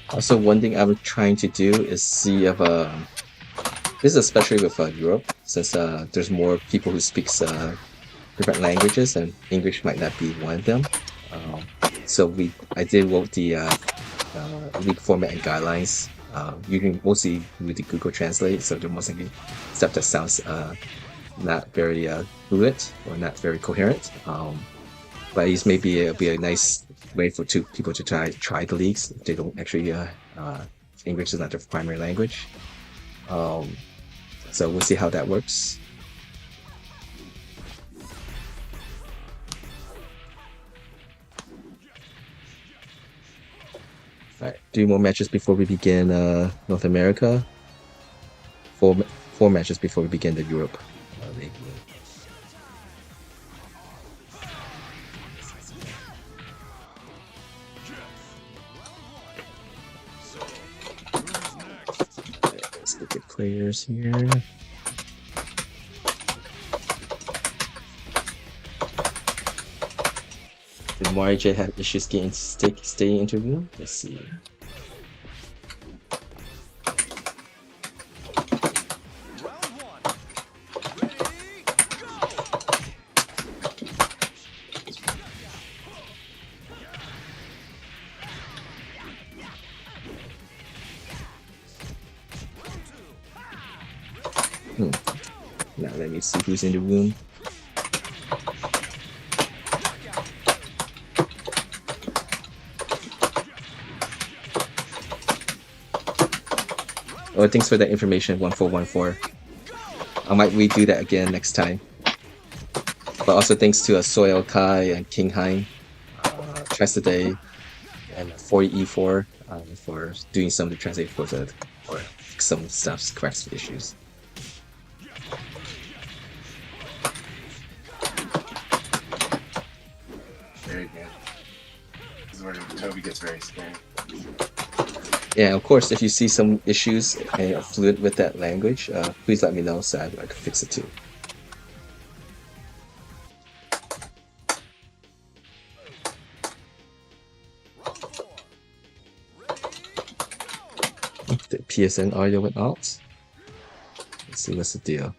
Also, one thing I'm trying to do is see if this is especially with Europe, since there's more people who speaks different languages, and English might not be one of them. So I did wrote the league format and guidelines. You can mostly with the Google Translate, so there mostly stuff that sounds not very fluent or not very coherent. But at least maybe it'll be a nice way for people to try the leagues if they don't actually English is not their primary language. So we'll see how that works. All right, 3 more matches before we begin North America. Four matches before we begin the Europe league. Let's look at players here. Did Marj have issues getting staying interview? Let's see. Now let me see who's in the room. Oh, thanks for that information, 1414. I might redo that again next time. But also thanks to Soil Kai and King Hein, Chesaday, and 40E4 for doing some of the translate for or some stuff corrects issues. Very good. This is where Toby gets very scared. Yeah, of course, if you see some issues and you're fluent with that language, please let me know so I can fix it too. The PSN audio went out. Let's see what's the deal.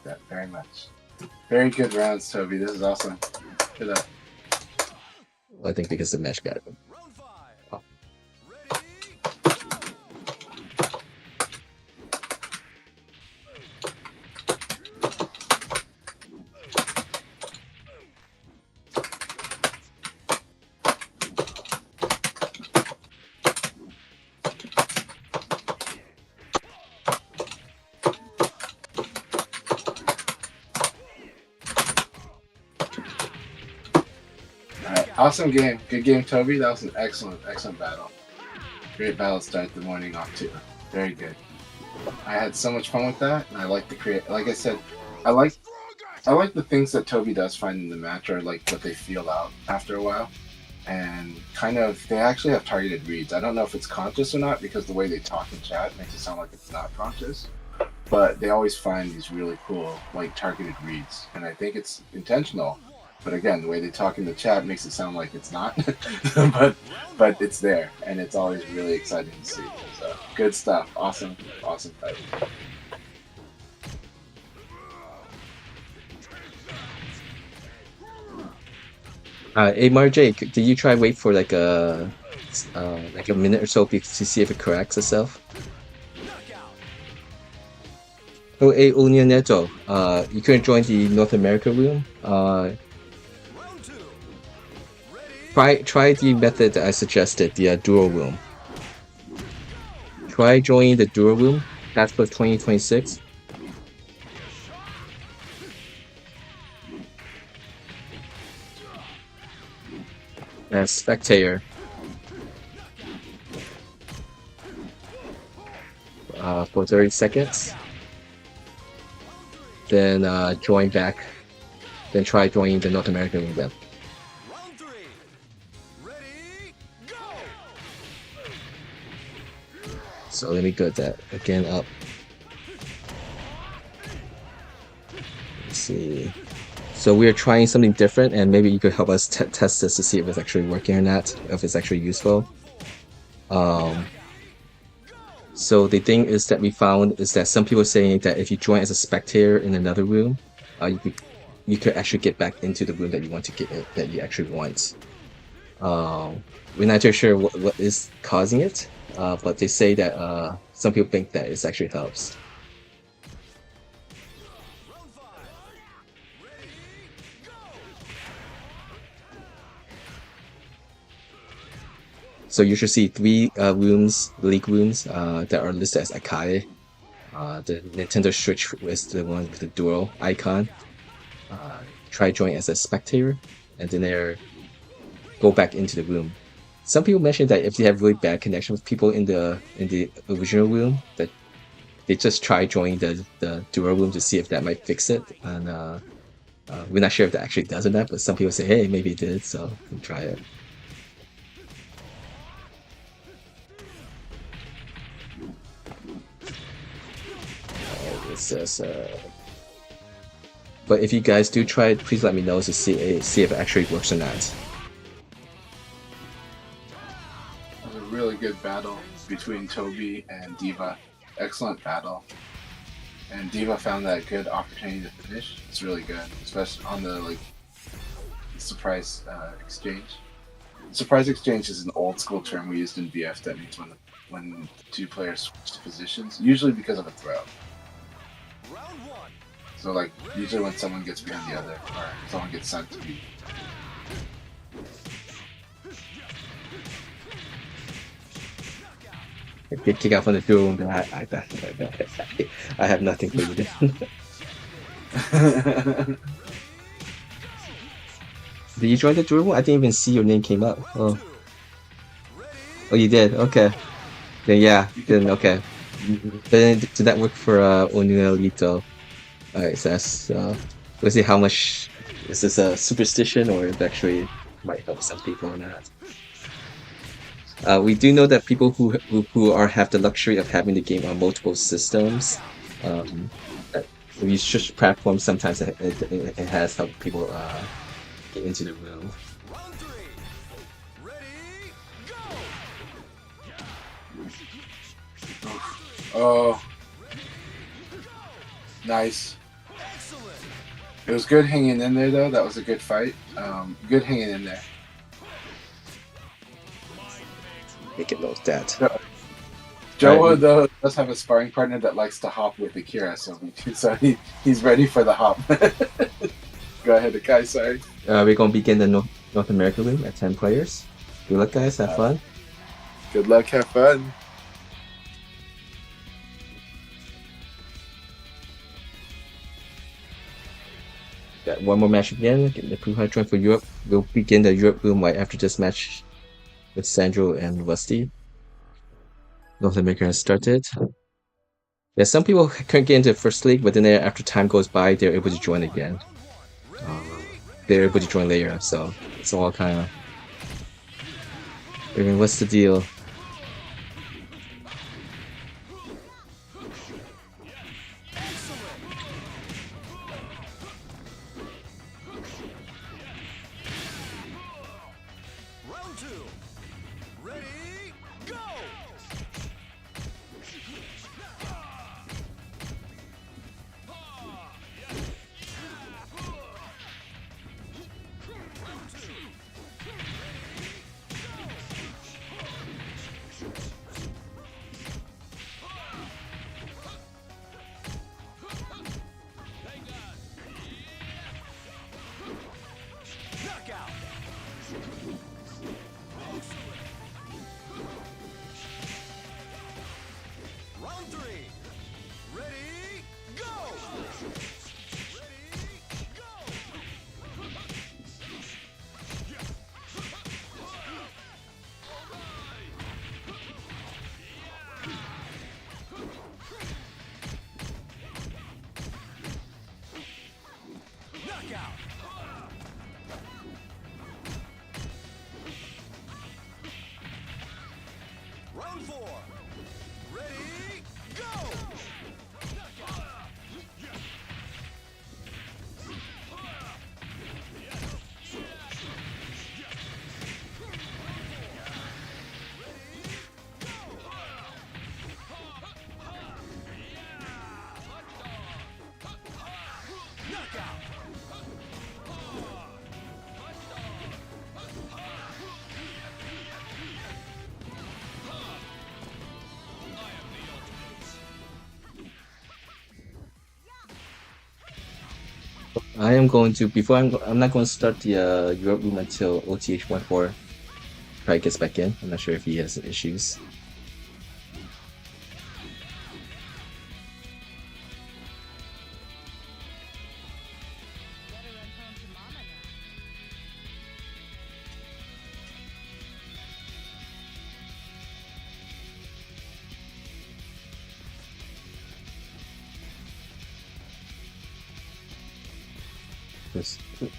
That very much. Very good rounds, Toby. This is awesome. Good up. Well, I think because the mesh got it. Oh. Awesome game. Good game, Toby. That was an excellent battle. Great battle to start the morning off too. Very good. I had so much fun with that, and I like the like I said, I like the things that Toby does find in the match, or like what they feel out after a while. And kind of, they actually have targeted reads. I don't know if it's conscious or not, because the way they talk in chat makes it sound like it's not conscious. But they always find these really cool, like, targeted reads. And I think it's intentional. But again, the way they talk in the chat makes it sound like it's not, but it's there, and it's always really exciting to see. So good stuff, awesome fight. Hey Marj, did you try wait for like a minute or so to see if it corrects itself? Oh, hey Unia Neto, you couldn't join the North America room. Try the method that I suggested, the dual room. Try joining the dual room. That's for 2026. As spectator. For 30 seconds. Then join back. Then try joining the North American room then. So let me go that again up. Let's see. So we are trying something different, and maybe you could help us test this to see if it's actually working or not, if it's actually useful. So the thing is that we found is that some people are saying that if you join as a spectator in another room, you could actually get back into the room that you want to get in, that you actually want. We're not too sure what is causing it, but they say that some people think that it actually helps. So you should see three rooms, league rooms, that are listed as Akai. The Nintendo Switch is the one with the dual icon. Try join as a spectator, and then go back into the room. Some people mentioned that if you have really bad connection with people in the original room, that they just try joining the dual room to see if that might fix it. And we're not sure if that actually does or not, but some people say, hey, maybe it did, so we'll try it. It says, but if you guys do try it, please let me know to see if it actually works or not. It was a really good battle between Toby and Diva. Excellent battle. And Diva found that good opportunity to finish. It's really good, especially on the surprise exchange. Surprise exchange is an old school term we used in VF that means when two players switch positions, usually because of a throw. So usually when someone gets behind the other, or someone gets sent to be. Get kicked out from the duel room, I have nothing for you. Did you join the duel room? I didn't even see your name came up. Oh, you did? Okay. Then yeah, then okay. Then did that work for Onunelito? Alright, so that's let's see how much is this a superstition or it actually might help some people or not. We do know that people who have the luxury of having the game on multiple systems, we use just platforms. Sometimes it has helped people get into the room. Oh, nice. It was good hanging in there, though. That was a good fight. Good hanging in there. Make it note that. Joe, though, does have a sparring partner that likes to hop with Akira, so he's ready for the hop. Go ahead, Akai, sorry. We're going to begin the North America room at 10 players. Good luck, guys. Have fun. Good luck. Have fun. Got one more match again. Get the Puha join for Europe. We'll begin the Europe room right after this match with Sandro and Rusty. North America has started. Yeah, some people couldn't get into the first league, but then after time goes by, they're able to join again. They're able to join later, so it's all kind of. I mean, what's the deal? I am going to before I'm not going to start the Europe room until OTH14 probably gets back in. I'm not sure if he has some issues.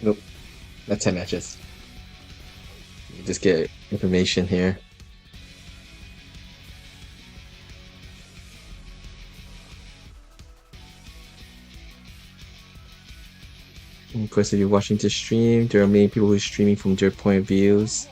Nope, not 10 matches. You just get information here. And of course, if you're watching this stream, there are many people who are streaming from their point of views.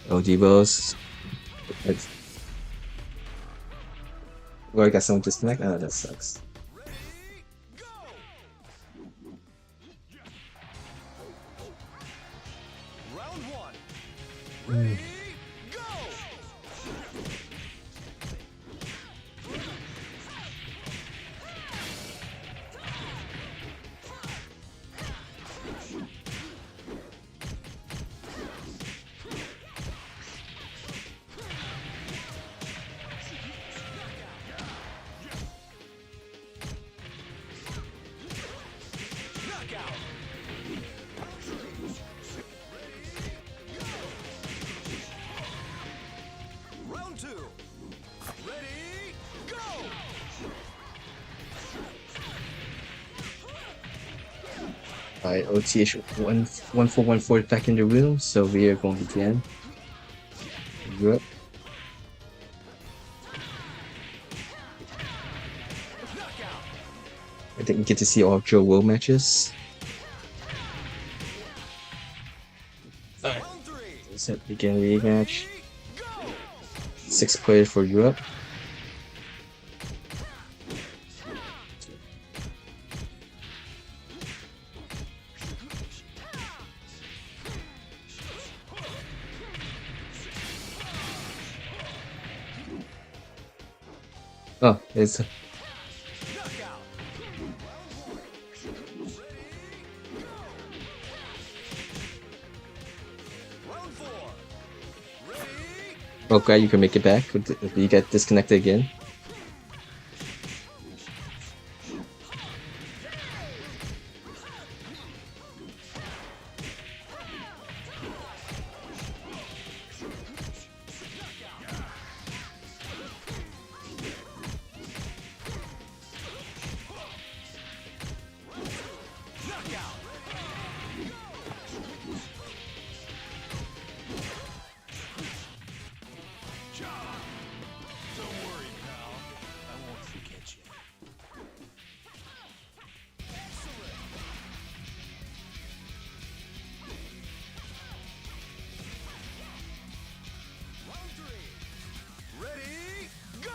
Oh, Devos. Well, I got someone disconnect. Oh, that sucks. Round one. Mm. Round two. Ready, go! Alright, OTH 1414 back in the room, so we are going again. Europe. I think we get to see all Joe World matches. Alright, Round three. let's begin rematch. 6 players for Europe. Oh, it's Knockout. Round four. Ready, okay. You can make it back. You get disconnected again. knockout. Don't worry, pal. I won't forget you. Excellent. Round three. Ready, go!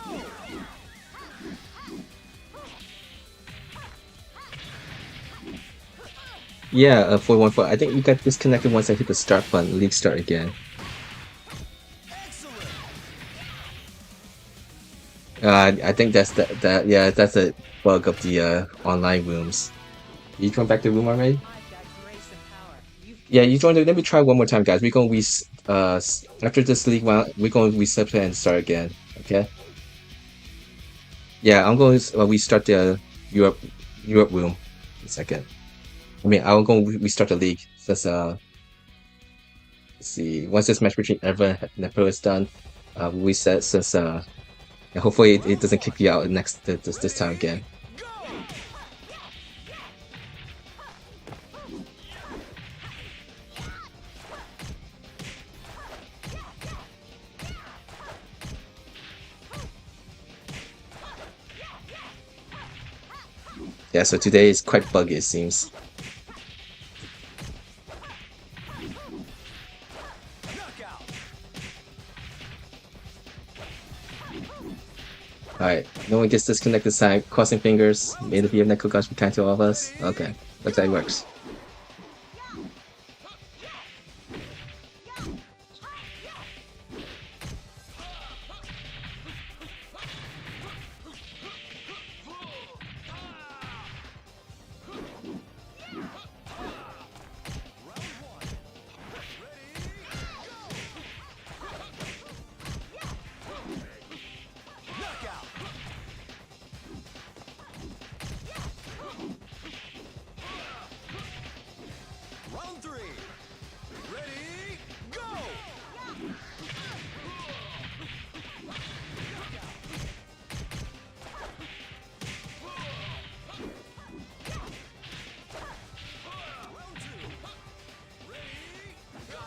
Yeah, 414. I think you got disconnected once I hit the start button. League start again. Excellent. I think that's yeah, that's a bug of the online rooms. You come back to the room already? Yeah, you joined. Let me try one more time, guys. We're gonna after this league round, we're gonna reset and start again. Okay. Yeah, I'm going to restart the Europe room. A second. I mean, I'm going to restart the league since let's see. Once this match between Evan and Nepo is done, we'll reset since and hopefully it doesn't kick you out this time again. Go! Yeah, so today is quite buggy, it seems. Knockout! Alright, no one gets disconnected this time. Crossing fingers. May the VF Neko gosh be kind to all of us. Okay, looks like it works. Knockout! Round 3. Ready, go! Round 2. Ready, go!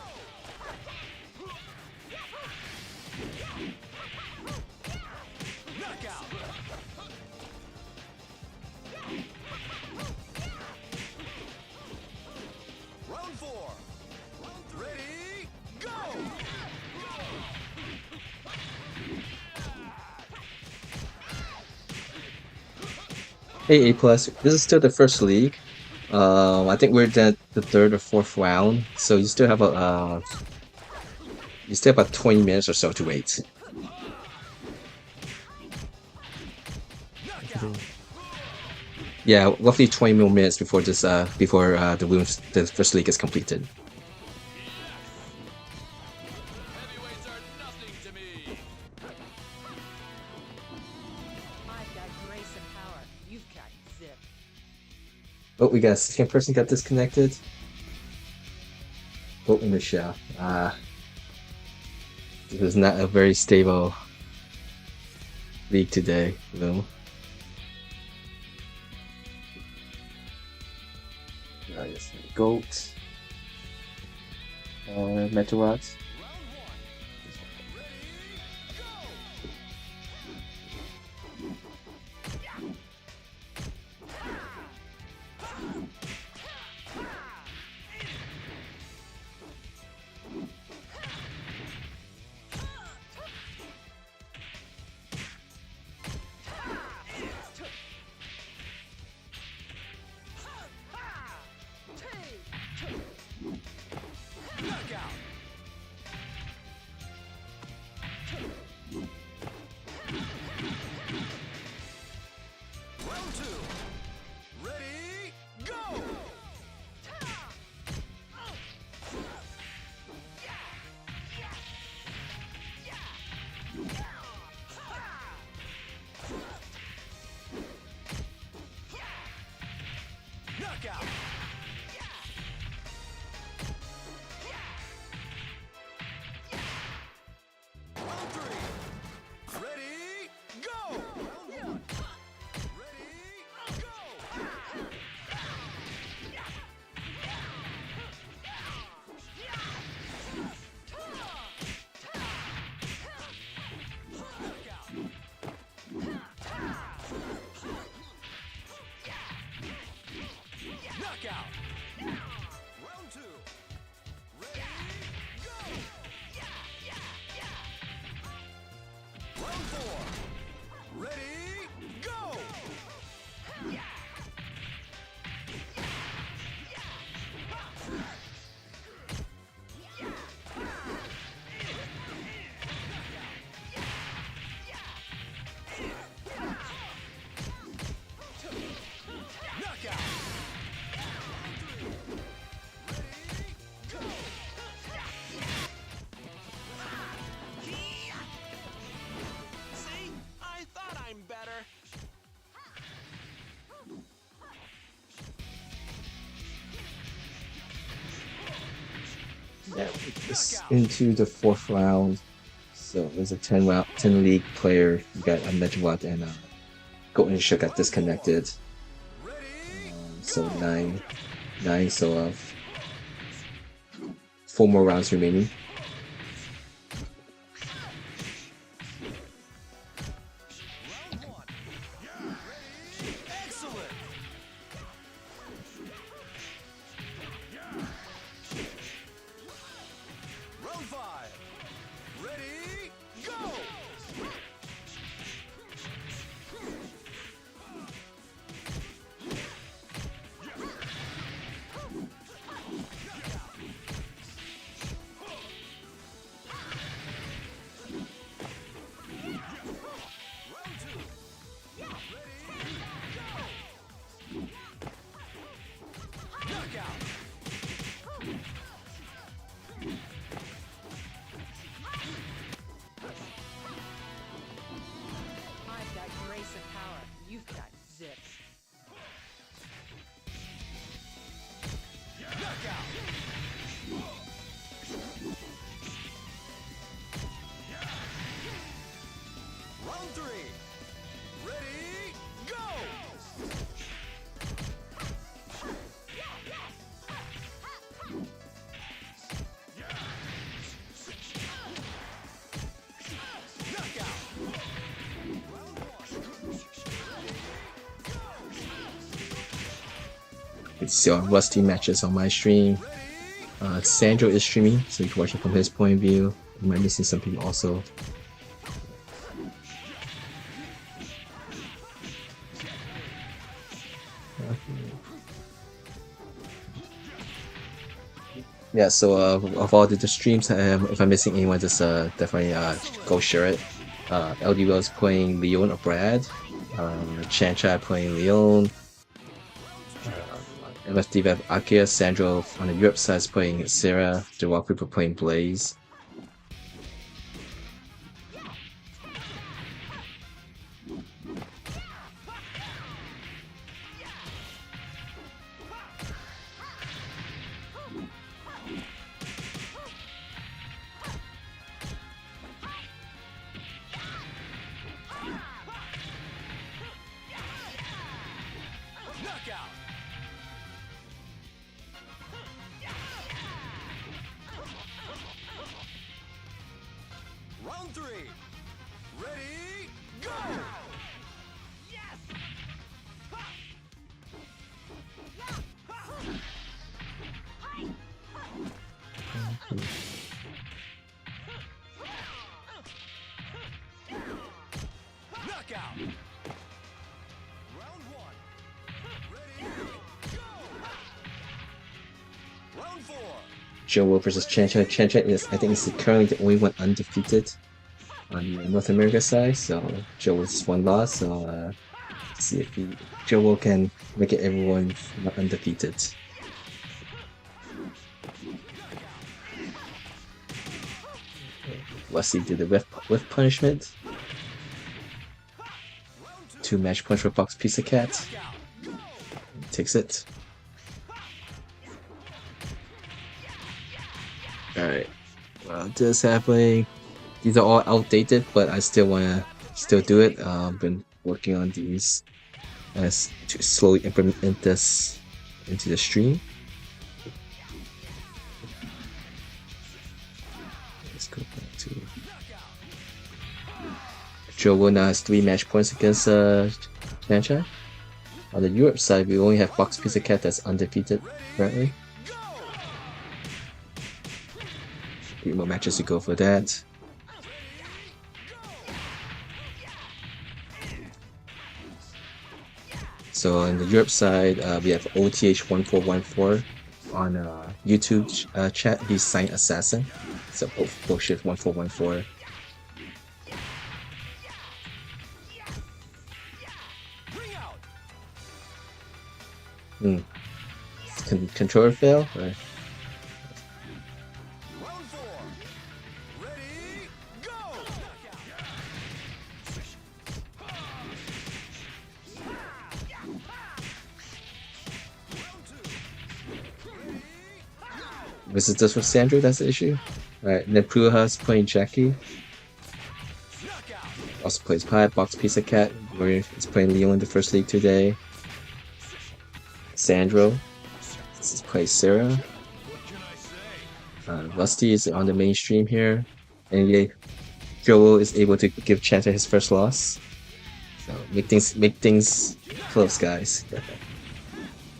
Knockout! Round 4. Ready, go! Hey, A+, this is still the first league. I think we're at the third or fourth round, so you still have you still have about 20 minutes or so to wait. Knockout! Yeah, roughly 20 more minutes before this the first league is completed. Heavyweights are nothing to me. I've got grace and power. You've got zip. Oh, we got a second person got disconnected. Oh, Michelle. This is not a very stable league today, though. Yes, Goat. Meteorot. Knockout! Round 2. Ready, go! Knockout! Round 3. Ready, go! Round 1. Ready, go! Knockout! Knockout! It's into the fourth round. So there's a 10 league player. You got Medjawat and Golden Shook got disconnected. So nine. So 4 more rounds remaining. Excellent. Round 5. Ready, go! Round 2. Ready, go! Knockout. I've got grace and power. You've got zips. Knockout. Round 3. Ready, go! Knockout. Round 1. It's still Rusty matches on my stream. Sandro is streaming, so you can watch it from his point of view. You might be missing some people also. Yeah, so of all the streams, if I'm missing anyone, just definitely go share it. LDL is playing Leon or Brad. Chancha playing Leon. MFD have Akai, Sandro on the Europe side is playing Sarah. The Rock People playing Blaze. Knockout. Round 3. Ready, go! Knockout. Round 1. Ready, go! Round 4. Joe Will versus Chancha. Chancha is, I think, is currently the only one undefeated on the North America side. So Joe Will's one loss. So see if Joe Will can make it everyone not undefeated. Wesley did the whiff punishment. 2 match punch for Box Pizza Cat. Takes it. Alright. Well, this is happening. These are all outdated, but I still wanna do it. Been working on these as to slowly implement this into the stream. Let's go back to Joe Will now has 3 match points against Chancha. On the Europe side, we only have Box Pizza Cat that's undefeated currently. 3 more matches to go for that. So on the Europe side, we have OTH1414 on YouTube chat. He's signed Assassin. So both shift 1414. Controller fail? Or? Round 4. Ready, go! Round 2. Ready, go! Was it just with Sandro that's the issue? Alright, Nepruha's playing Jackie. Knockout. Also plays Pipe, Box Pizza Cat, where it's playing Leo in the first league today. Sandro. This is plays Sarah. What can I say? Rusty is on the mainstream here. And yeah, Joel is able to give Chanta his first loss. So make things close, guys.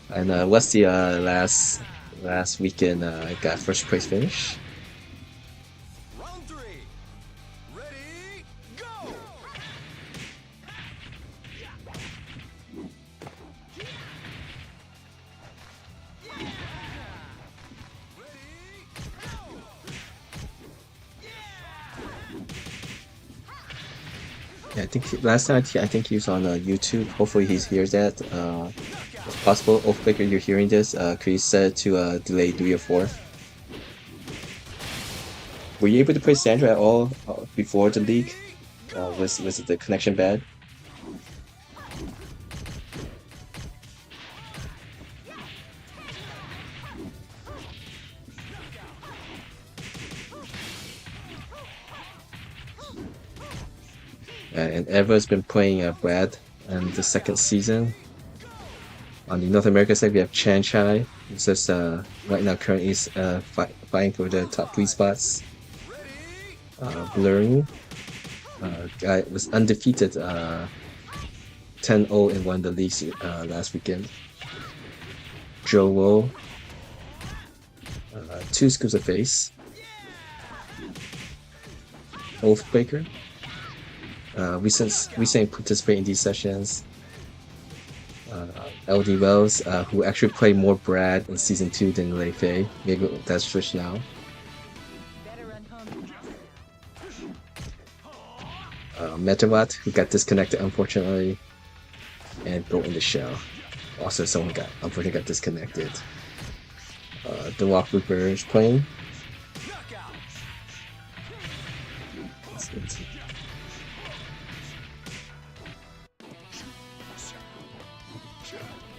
And Rusty last weekend got first place finish. Round 3. Ready, go. Yeah, I think last time I think he was on YouTube. Hopefully he hears that. If possible, Oathbreaker, you're hearing this. Could you set it to delay 3 or 4? Were you able to play Sandra at all before the league? Was the connection bad? And Eva's been playing Brad in the second season. On the North America side, we have Chan Chai, who's just right now currently is fighting for the top 3 spots. Blurring, guy was undefeated, 10-0 and won the league last weekend. Joel, 2 scoops of face. Oathbreaker. Recently participate in these sessions. LD Wells, who actually played more Brad in season 2 than Lei Fei. Maybe that's switched now. Better run home. Metawatt, who got disconnected unfortunately, and Go in the Shell. Also, someone unfortunately got disconnected. The Walk Reaper is playing. Knockout.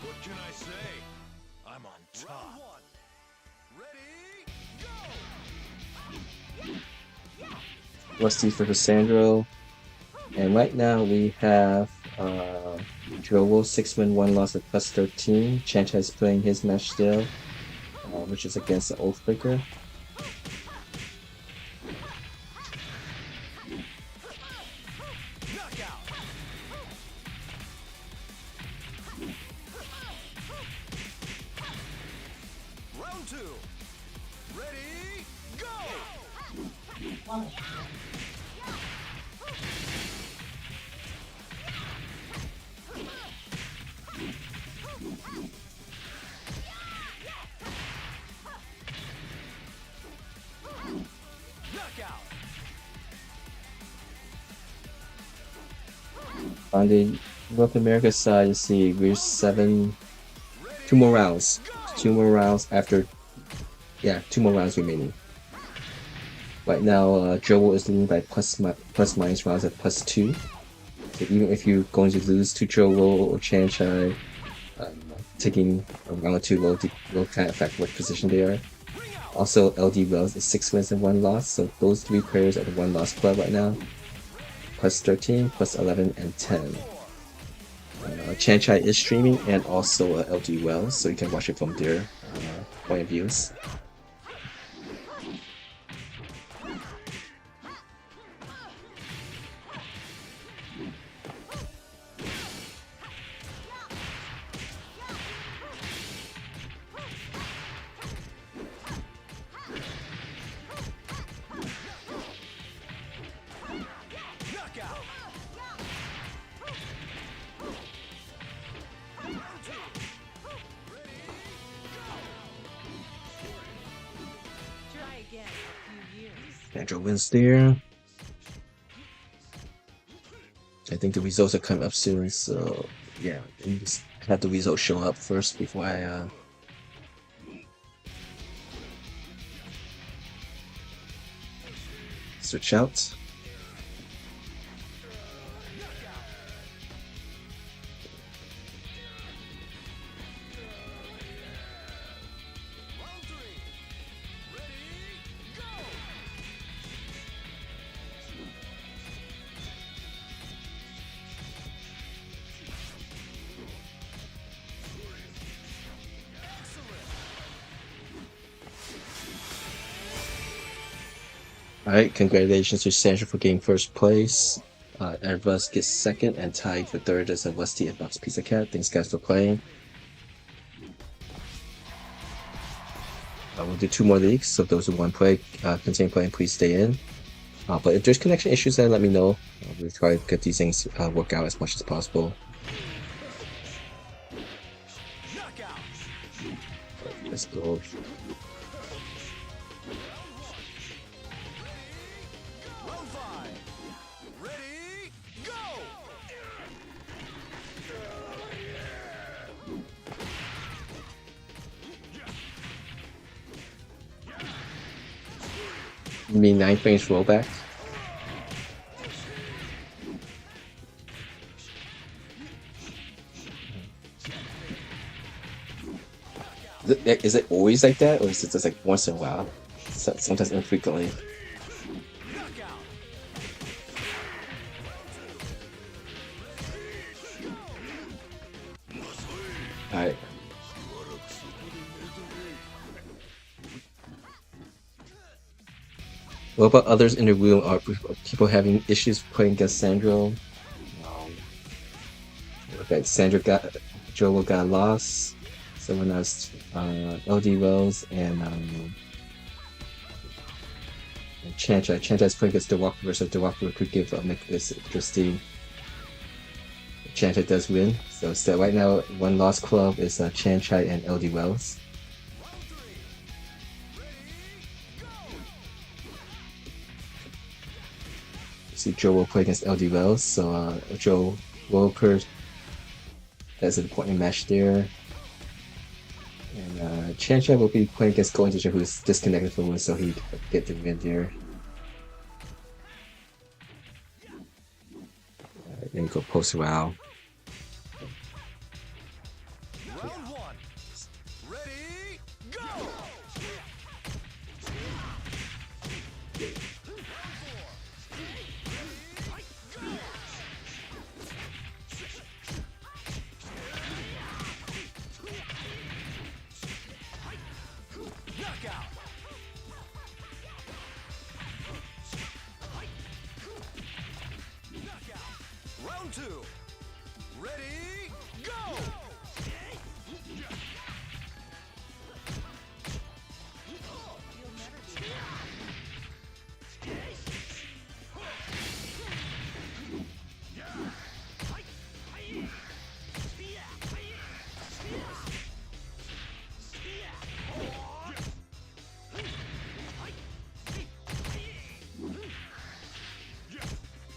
What can I say? I'm on top. Round 1. Ready, go. Rusty for Cassandro. And right now we have Joel 6 win 1 loss at plus 13. Chancha is playing his match still, which is against the Oathbreaker. Knockout. Round 2. Ready, go. Knockout. On the North America side, you see we're 2 more rounds. 2 more rounds after, yeah, 2 more rounds remaining. Right now, Joel is leading by plus minus rounds at plus 2. So even if you're going to lose to Joel or Chanchai, taking a round or 2 will kind of affect what position they are. Also, LD Wells is 6 wins and 1 loss, so those 3 players are the 1 loss club right now. Plus 13, plus 11, and 10. Chanchai is streaming and also LD Wells, so you can watch it from their point of views. Knockout. Try again in a few years. Andrew wins there. I think the results are coming up soon, so yeah, we just have the results show up first before I switch out. Round 3. All right, congratulations to Sandra for getting first place. And Russ gets second, and tied for third is a Rusty and Bucks Pizza Cat. Thanks guys for playing. We'll do 2 more leagues, so those who want to play, continue playing, please stay in. But if there's connection issues, then let me know. We'll try to get these things work out as much as possible. Let's go. Round 5. Ready, go! You mean 9th range rollback? Is it always like that, or is it just like once in a while? Sometimes infrequently. Alright. What about others in the room? Are people having issues playing against Sandro? Okay, Joel got lost. Someone else, LD Rose and Chancha. Chancha's playing against the Walker, so the Walker could give make this interesting. Chancha does win, so still right now one lost club is Chanchai and LD Wells. See Joe will play against LD Wells, so Joe Walker has an important match there. And Chancha will be playing against Golden Teacher, who's disconnected from one, so he get the win there. Then you go post wow. Round 1. Ready, go! Knockout! Round 2. Ready, go!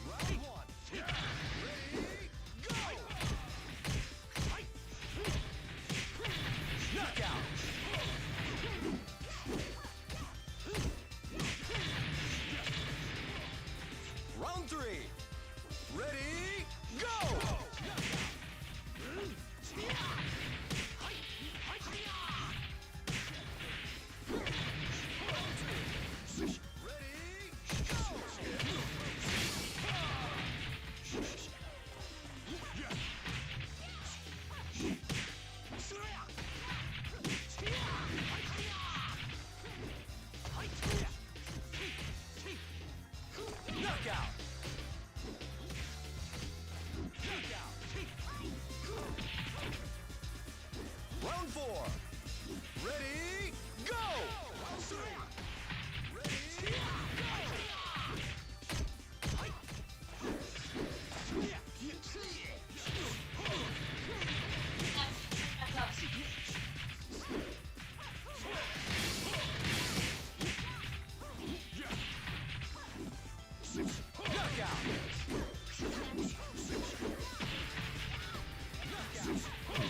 Round 1. Ready, go! Knockout! Round 3. Ready, go! Knockout! Round 4. Ready, go!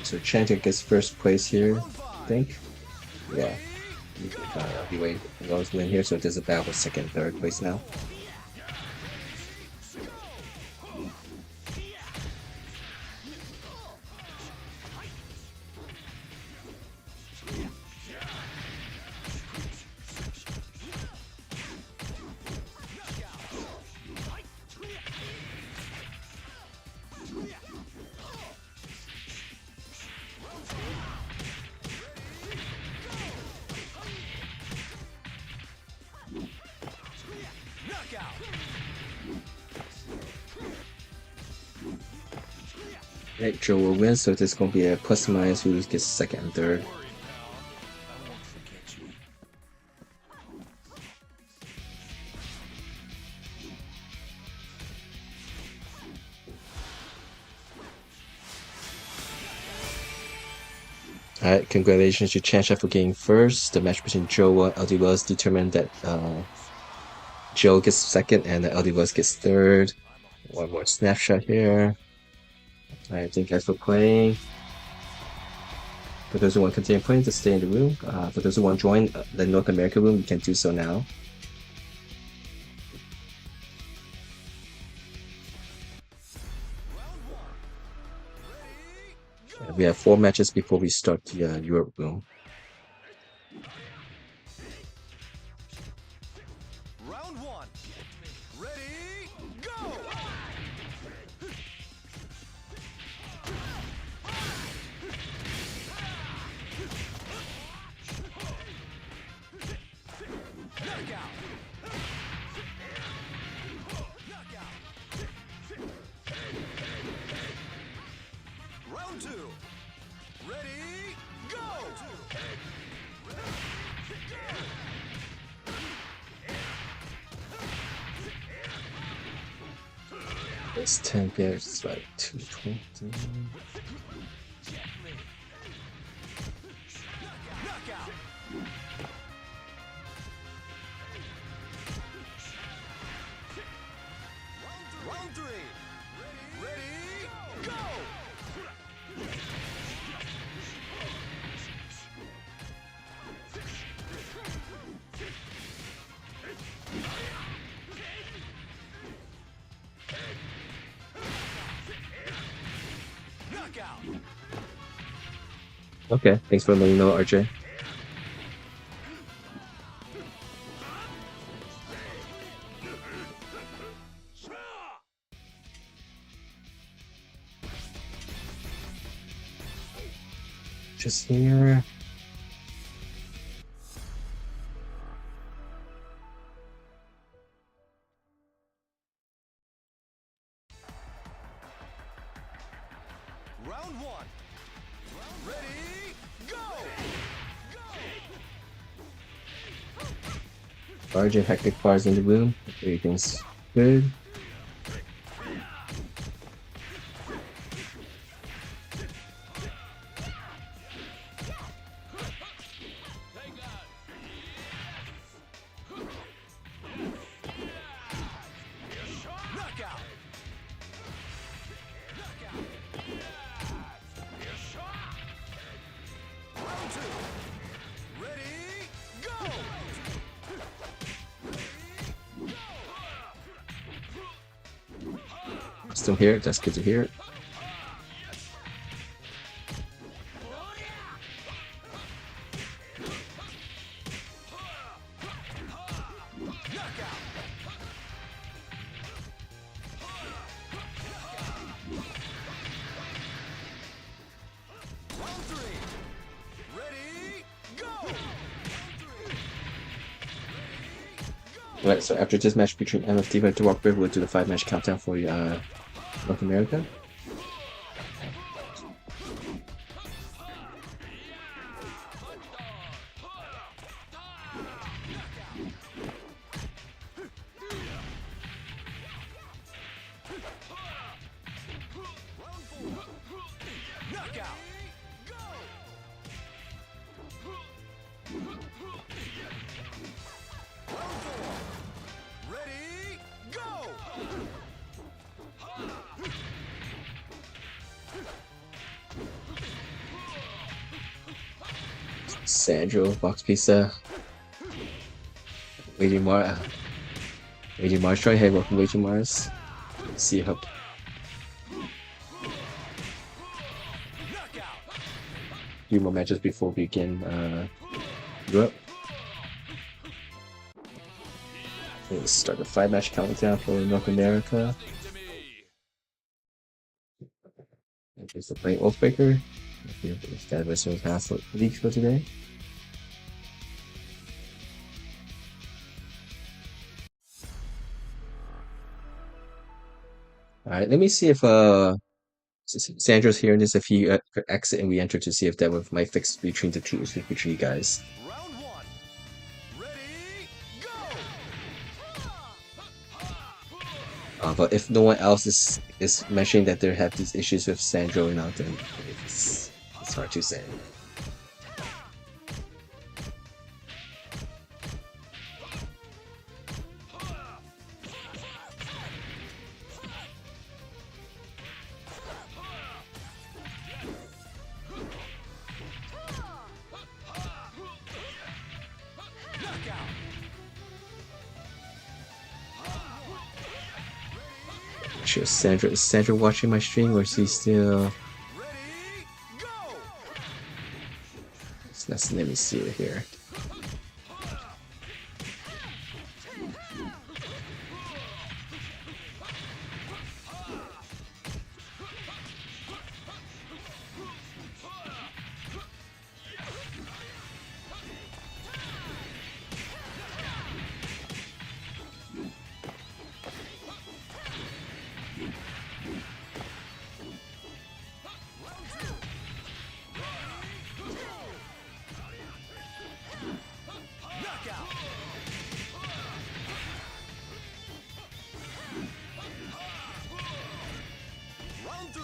So Chancha gets first place here, I think. Yeah. Heavyweight Wells win here, so there's a battle for second and third place now. Alright, Joe will win, so there's gonna be a plus minus who gets second and third. Alright, congratulations to Chansha for getting first. The match between Joe and LD Wells determined that Joe gets second and LD Wells gets third. One more snapshot here. Alright, thank you guys for playing. For those who want to continue playing, just stay in the room. For those who want to join the North America room, you can do so now. We have 4 matches before we start the Europe room. Round 1. Ready, go! Knockout! Knockout! Round 2. Ready, go! It's 10 pairs, it's like 220. Knockout! Round 3. Ready, go! Knockout! Okay, thanks for letting me know, RJ. Just here. Round 1. Ready, go! RJ Hectic Bars in the room. Everything's good. Knockout! Round 2. Ready, go! Still here, that's good to hear. Round 3. Ready, go! Alright, so after this match between MFD and Virtua Fighter, we'll do the 5-match countdown for North America. Round 4. Knockout! Round 4. Ready, go! Sandro, Box Pizza. Waiting Mars. Waiting Mars, try. Hey, welcome, Waiting Mars. See you. Knockout! Few more matches before we begin Europe. Let's start the 5-match countdown for North America. Here's the playing Oathbreaker. That was some past leaks for today. Alright, let me see if Sandro's hearing this. If he could exit and we enter to see if that might fix between the teams between you guys. Round one. Ready, go! But if no one else is mentioning that they have these issues with Sandro now, then it's hard to say. Sure, is Sandra watching my stream or is he still? Ready, go! Let me see it here.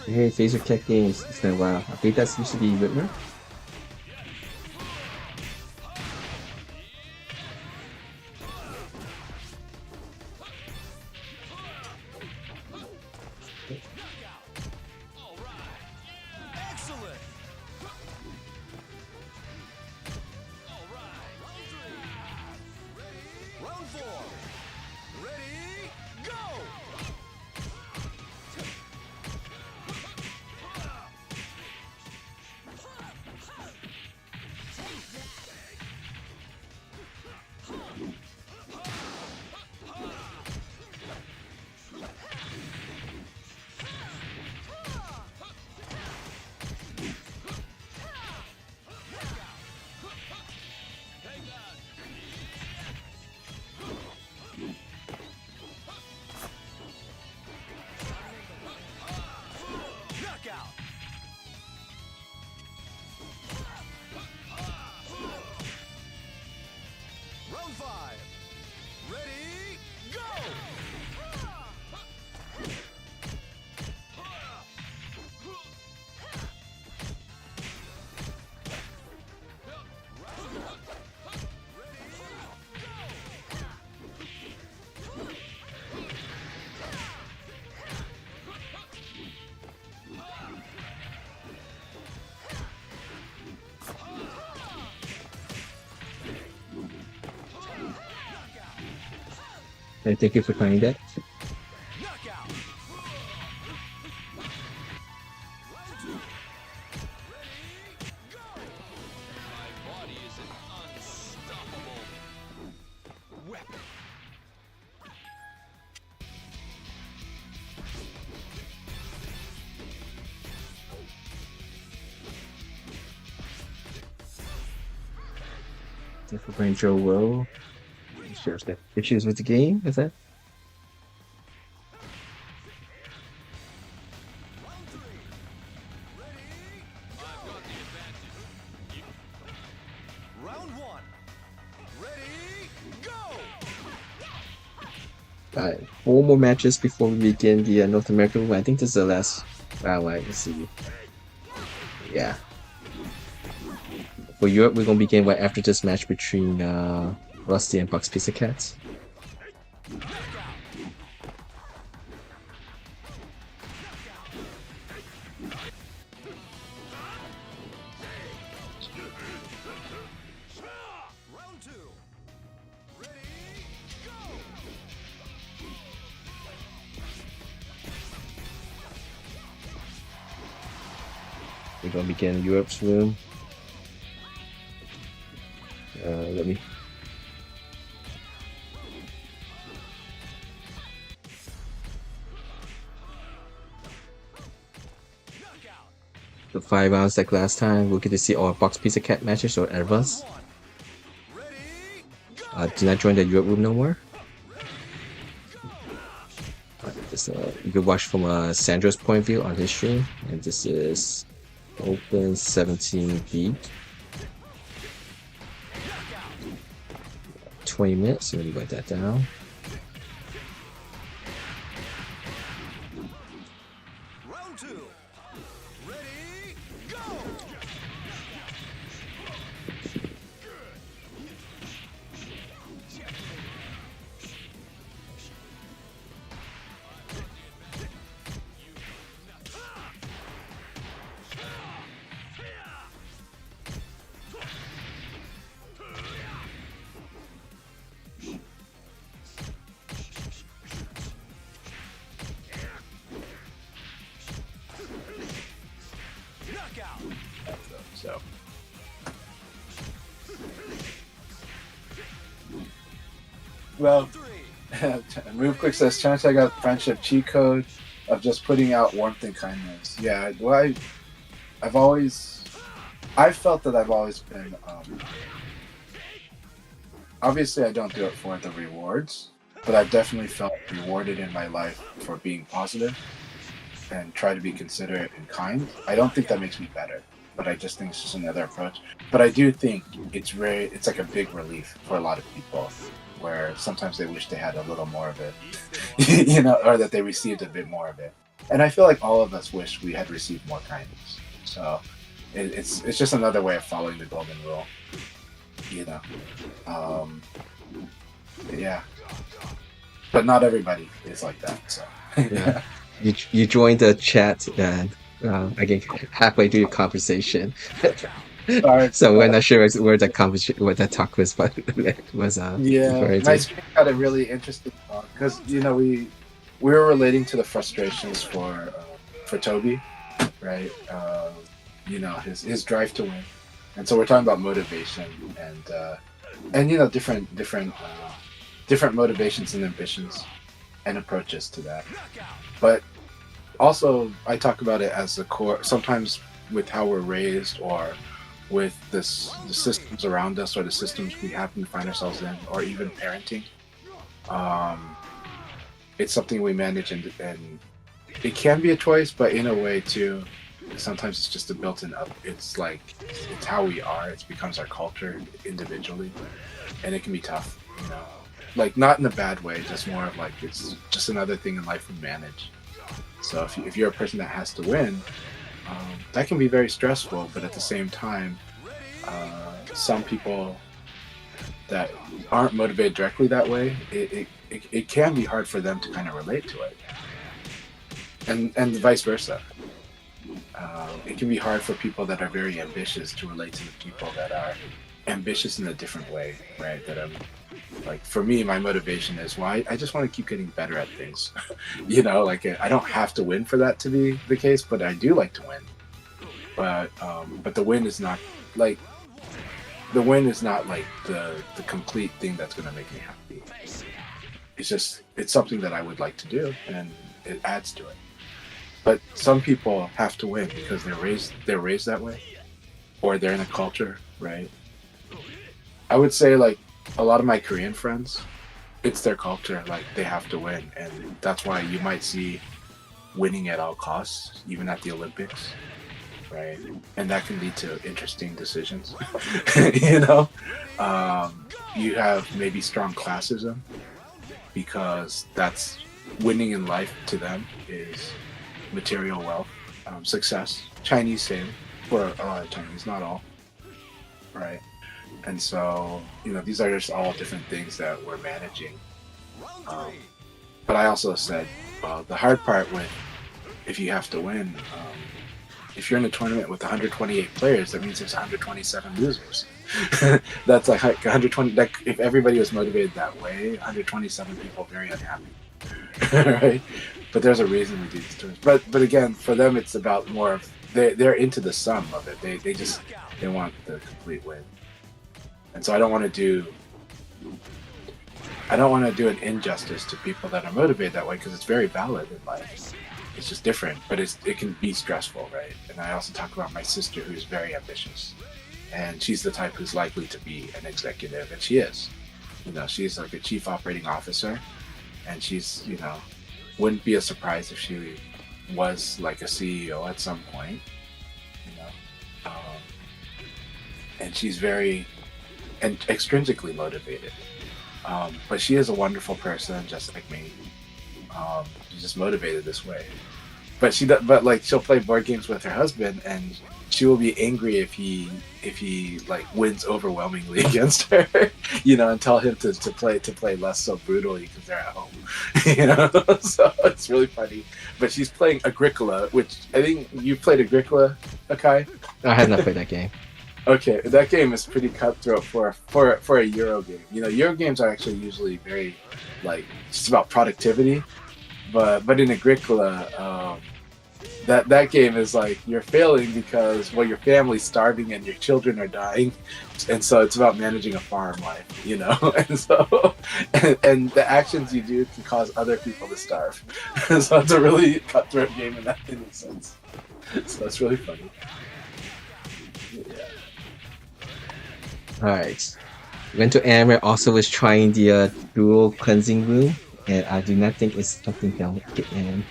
Hey, Phaser Tech Games. It's been a while. I think that used to be Whitmer. Excellent! All right. Round four. Ready, go! Knockout! Round five. Ready, go! And thank you for playing that. Knockout! Round two. Ready, go! My body is an unstoppable weapon. Thank you for playing Joe Will. Shares the issues with the game, is that? Round three. Ready? I've got the advantage. Round one. Ready, go! Alright, 4 more matches before we begin the North American one. I think this is the last round. Let's see. Yeah. For Europe, we're gonna begin right after this match between Rusty and Buck's Pizza Cats. Round two. Ready, go! We're gonna begin Europe's room. Let me. The 5 rounds like last time, we'll get to see all Box Pizza Cat matches or Erbas. Ready, go! Do not join the Europe room no more. So you could watch from Sandro's point of view on his stream, and this is Open 17 beat. 20 minutes. Let me write that down. Round 2. Ready, go! Knockout. So well, 3. Move Quick says, chance I got friendship cheat code of just putting out warmth and kindness. Yeah, well, I've felt that I've always been, obviously I don't do it for the rewards, but I've definitely felt rewarded in my life for being positive and try to be considerate and kind. I don't think that makes me better, but I just think it's just another approach. But I do think it's like a big relief for a lot of people, where sometimes they wish they had a little more of it, or that they received a bit more of it. And I feel like all of us wish we had received more kindness. So it's just another way of following the golden rule, yeah. But not everybody is like that. So Yeah. You joined the chat and again halfway through your conversation. Sorry. So we're not sure where the conversation, what that talk was, but it was Yeah, referring my to. screen had a really interesting talk because we were relating to the frustrations for Toby, right? His drive to win, and so we're talking about motivation and different motivations and ambitions and approaches to that. But also, I talk about it as the core. Sometimes with how we're raised, or with the systems around us, or the systems we happen to find ourselves in, or even parenting. It's something we manage, and it can be a choice, but in a way too, sometimes it's just a built-in up. It's like it's how we are. It becomes our culture individually, and it can be tough. Like not in a bad way, just more of like it's just another thing in life we manage. So if you're a person that has to win, that can be very stressful. But at the same time, some people that aren't motivated directly that way, it can be hard for them to kind of relate to it, and vice versa. It can be hard for people that are very ambitious to relate to the people that are ambitious in a different way, right? That like for me, my motivation is I just want to keep getting better at things. Like I don't have to win for that to be the case, but I do like to win. But the win is not like the complete thing that's going to make me happy. It's something that I would like to do, and it adds to it. But some people have to win because they're raised that way, or they're in a culture, right? I would say like a lot of my Korean friends, it's their culture, like they have to win, and that's why you might see winning at all costs, even at the Olympics, right? And that can lead to interesting decisions. You have maybe strong classism, because that's winning in life to them is material wealth, success. Chinese same for a lot of Chinese, not all, right? And so these are just all different things that we're managing. But I also said, the hard part with if you have to win, if you're in a tournament with 128 players, that means there's 127 losers. That's like 120. Like if everybody was motivated that way, 127 people very unhappy, right? But there's a reason we do these tournaments. But again, for them, it's about more of they're into the sum of it. They want the complete win, and so I don't want to do an injustice to people that are motivated that way, because it's very valid in life. It's just different, but it can be stressful, right? And I also talk about my sister, who's very ambitious, and she's the type who's likely to be an executive, and she is. She's like a chief operating officer, and she's wouldn't be a surprise if she was like a CEO at some point, you know. And she's very and extrinsically motivated. But she is a wonderful person, just like me. She's just motivated this way. But but like she'll play board games with her husband, and she will be angry if he like wins overwhelmingly against her, you know, and tell him to play less so brutally because they're at home, you know. So it's really funny. But she's playing Agricola, which I think you played Agricola, Akai. I have not played that game. Okay, that game is pretty cutthroat for a Euro game. You know, Euro games are actually usually very like just about productivity, but in Agricola, that game is like you're failing because your family's starving and your children are dying, and so it's about managing a farm life, you know. And so and the actions you do can cause other people to starve. So it's a really cutthroat game in a sense. So it's really funny. Yeah. Alright. Went to Amber, also was trying the dual cleansing room, and I do not think it's something he'll get in.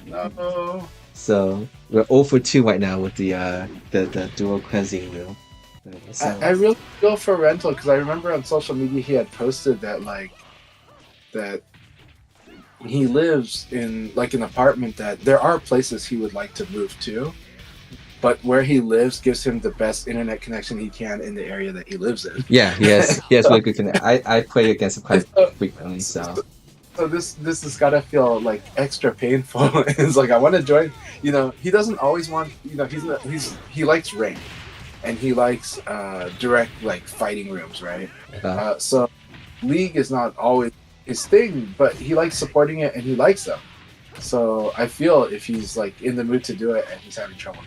No. So we're 0 for 2 right now with the dual cleansing room. So, I really feel for Rental because I remember on social media he had posted that he lives in like an apartment that there are places he would like to move to, but where he lives gives him the best internet connection he can in the area that he lives in. yeah, he has really good connection. I play against him quite frequently, so. So this has got to feel like extra painful. It's like I want to join. You know, he doesn't always want. You know, he likes rank, and he likes direct like fighting rooms, right? So League is not always his thing, but he likes supporting it and he likes them. So I feel if he's like in the mood to do it and he's having trouble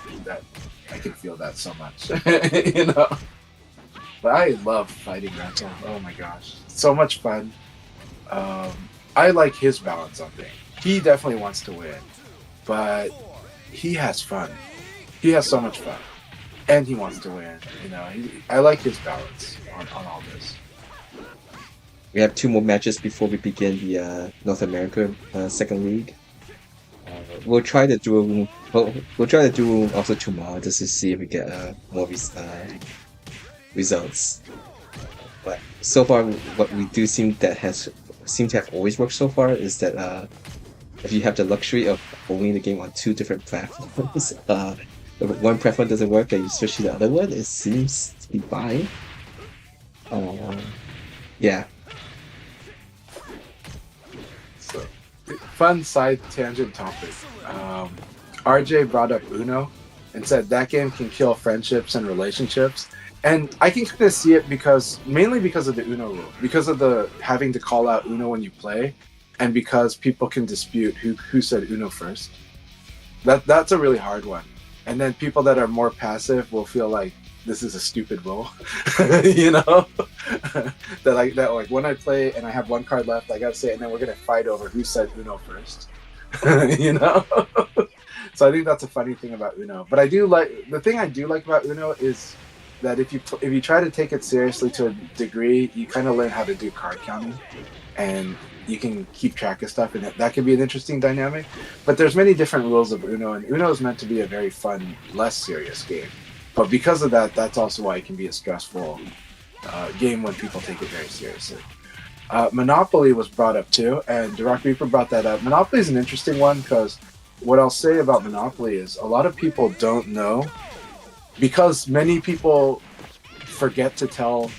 getting that, I can feel that so much. You know. But I love fighting Rental. Oh my gosh, so much fun. I like his balance on things. He definitely wants to win, but he has fun. He has so much fun, and he wants to win. You know, I like his balance on all this. We have 2 more matches before we begin the North America second league. We'll try the dual room. We'll try the dual room also tomorrow just to see if we get more results. But so far, what we do seem to have always worked so far is that if you have the luxury of owning the game on 2 different platforms, if one platform doesn't work and you switch to the other one, it seems to be fine. Yeah. So, fun side tangent topic. RJ brought up Uno and said that game can kill friendships and relationships. And I can kind of see it mainly because of the Uno rule, because of the having to call out Uno when you play, and because people can dispute who said Uno first. That's a really hard one. And then people that are more passive will feel like this is a stupid rule, you know. that like when I play and I have 1 card left, I gotta say, and then we're gonna fight over who said Uno first, you know. So I think that's a funny thing about Uno. But the thing I do like about Uno is that if you try to take it seriously to a degree, you kind of learn how to do card counting, and you can keep track of stuff, and that can be an interesting dynamic. But there's many different rules of Uno, and Uno is meant to be a very fun, less serious game. But because of that, that's also why it can be a stressful game when people take it very seriously. Monopoly was brought up too, and Rock Reaper brought that up. Monopoly is an interesting one because what I'll say about Monopoly is a lot of people don't know, because many people forget to tell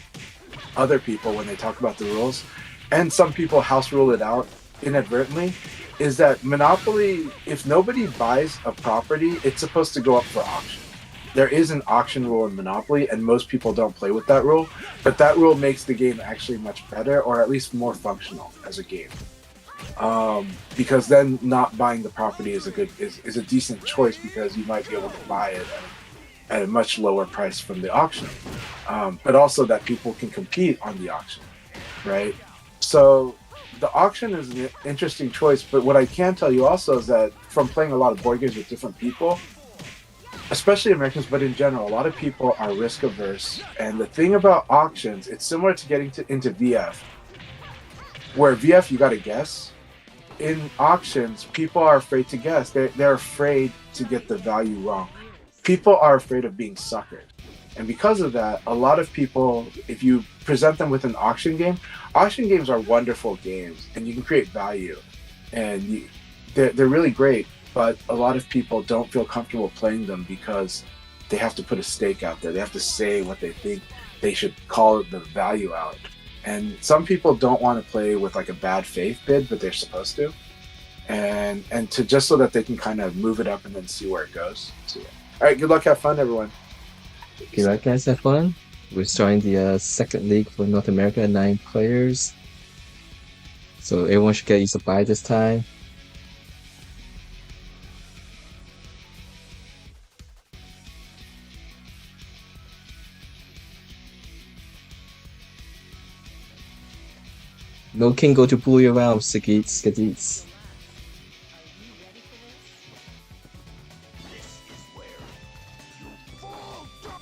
other people when they talk about the rules, and some people house rule it out inadvertently, is that Monopoly, if nobody buys a property, it's supposed to go up for auction. There is an auction rule in Monopoly, and most people don't play with that rule, but that rule makes the game actually much better, or at least more functional as a game. Because then not buying the property is a decent choice, because you might be able to buy it at a much lower price from the auction, but also that people can compete on the auction, right? So the auction is an interesting choice, but what I can tell you also is that from playing a lot of board games with different people, especially Americans, but in general, a lot of people are risk averse. And the thing about auctions, it's similar to getting into VF, where VF you got to guess. in auctions, people are afraid to guess. They're afraid to get the value wrong. People are afraid of being suckered. And because of that, a lot of people, if you present them with an auction games are wonderful games and you can create value. And they're really great, but a lot of people don't feel comfortable playing them because they have to put a stake out there. They have to say what they think they should call the value out. And some people don't want to play with like a bad faith bid, but they're supposed to. And to just so that they can kind of move it up and then see where it goes. So, all right, good luck, have fun, everyone. Good luck, guys. Have fun. We're starting the second league for North America, 9 players. So everyone should get used to buy this time. No king go to bully around, Skadits. Are you ready for this? This is where you fall down.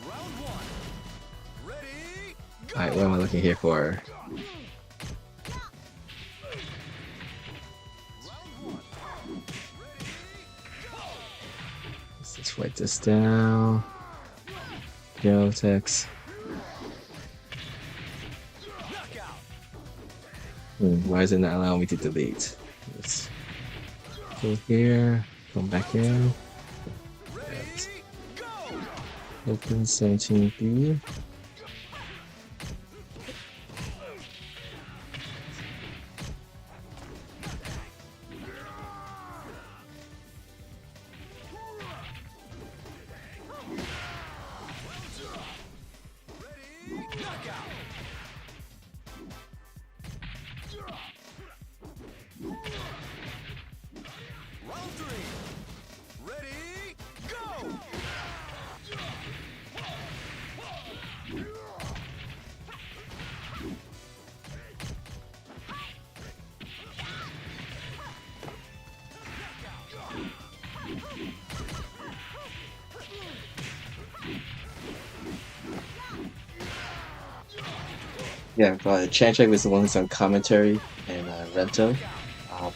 Round one. Ready? Go. Alright, what am I looking here for? Let's write this down. Go text. Why is it not allowing me to delete? Let's go here, come back in. Yes. Open 17B. Round three. Ready? Go. Yeah, but Chanchek was the one who's on commentary and Rento.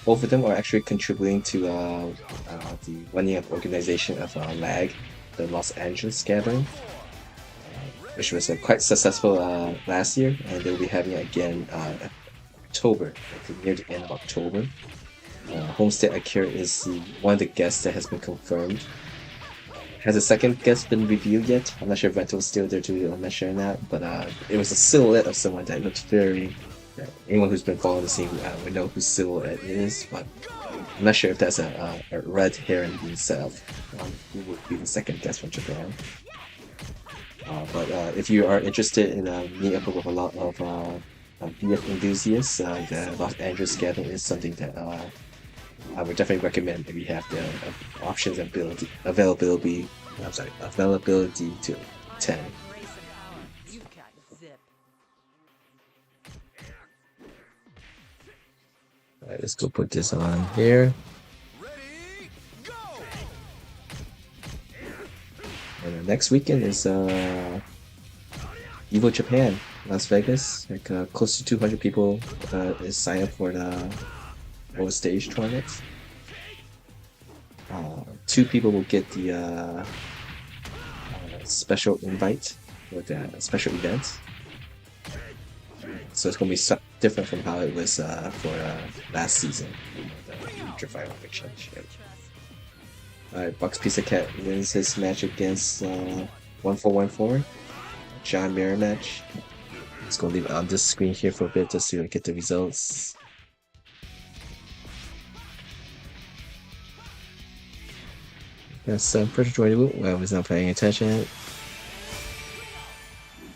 Both of them are actually contributing to the running of organization of LAG, the Los Angeles Gathering, which was quite successful last year, and they'll be having it again October, near the end of October. Homestead Akira is one of the guests that has been confirmed. Has a second guest been revealed yet? I'm not sure if Rento's still there to mention that, but it was a silhouette of someone that looked very. Anyone who's been following the scene would know who silhouette it is, but I'm not sure if that's a red herring himself. Who would be the second guest from Japan? But if you are interested in meeting up with a lot of VF enthusiasts, the Los Angeles Gathering is something that I would definitely recommend if you have the options and availability to attend. Grace and power. You've got zip. Alright, let's go put this on here. Ready? Go. And next weekend is Evo Japan, Las Vegas. Like close to 200 people is signed up for the World Stage tournament. 2 people will get the special invite for the special event. So it's going to be different from how it was for last season, the Virtua Fighter Championship. Alright, Bucks Pizza Cat wins his match against 1414. John Mirror match. It's going to leave it on this screen here for a bit just to get the results. Yes, pretty enjoyable. Well, I was not paying attention.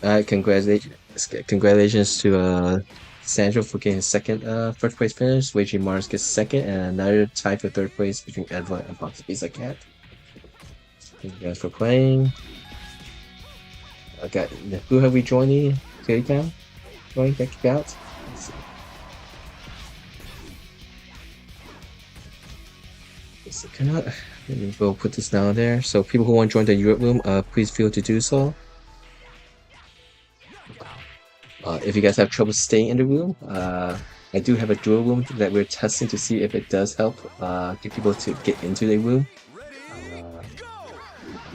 Congratulations to Sandro for getting his second first place finish. Waging Mars gets second, and another tie for third place between Edward and Box Pizza Cat. Thank you guys for playing. Okay, who have we joined? Cam? Join, check it out. Let's see. Let me go put this down there. So people who want to join the Europe room, please feel to do so. If you guys have trouble staying in the room, I do have a dual room that we're testing to see if it does help get people to get into the room.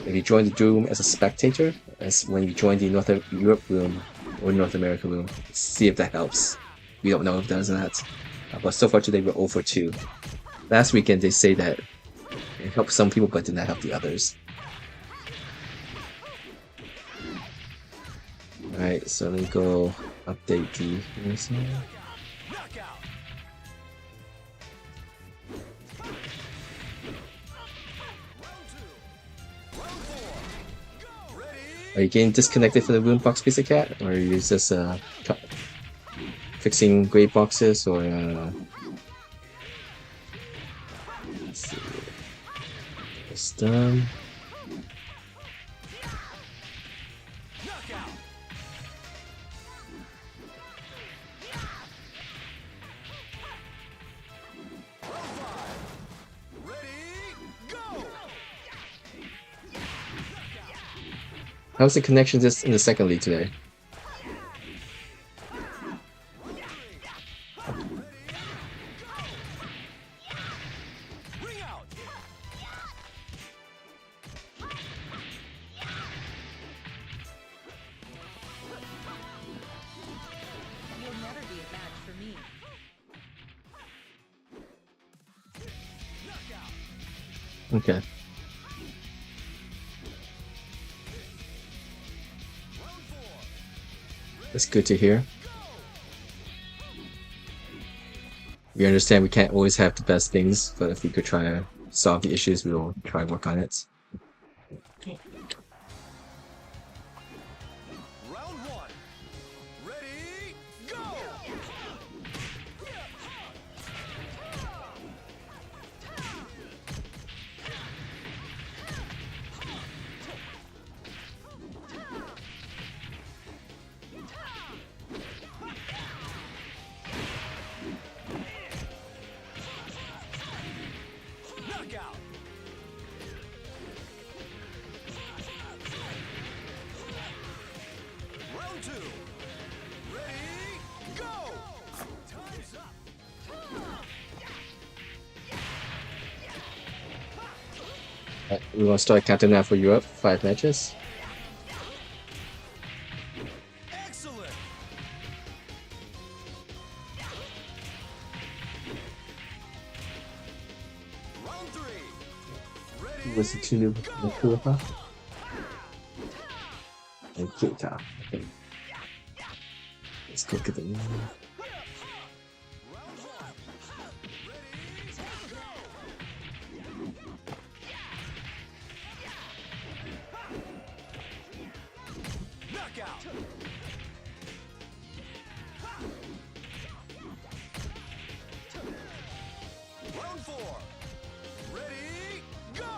If you join the dual room as a spectator, as when you join the North Europe room or North America room, see if that helps. We don't know if it does that. But so far today we're 0 for 2. Last weekend they say that it helped some people but did not help the others. Alright, so let me go update the Are you getting disconnected from the room box, Pizza Cat? Or are you just fixing gray boxes or let's see. It's done. How's the connection just in the second league today? You'll never be a match for me. Okay. That's good to hear. We understand we can't always have the best things, but if we could try to solve the issues, we will try and work on it. Round one. Ready, go! Knockout! Round two. Ready, go! Time's up. We want to start counting now for Europe. 5 matches. Excellent. Round three. Ready, Was it to Nakura? And Kita. Okay. Let's go get the round one. Knockout. Round four. Ready, go!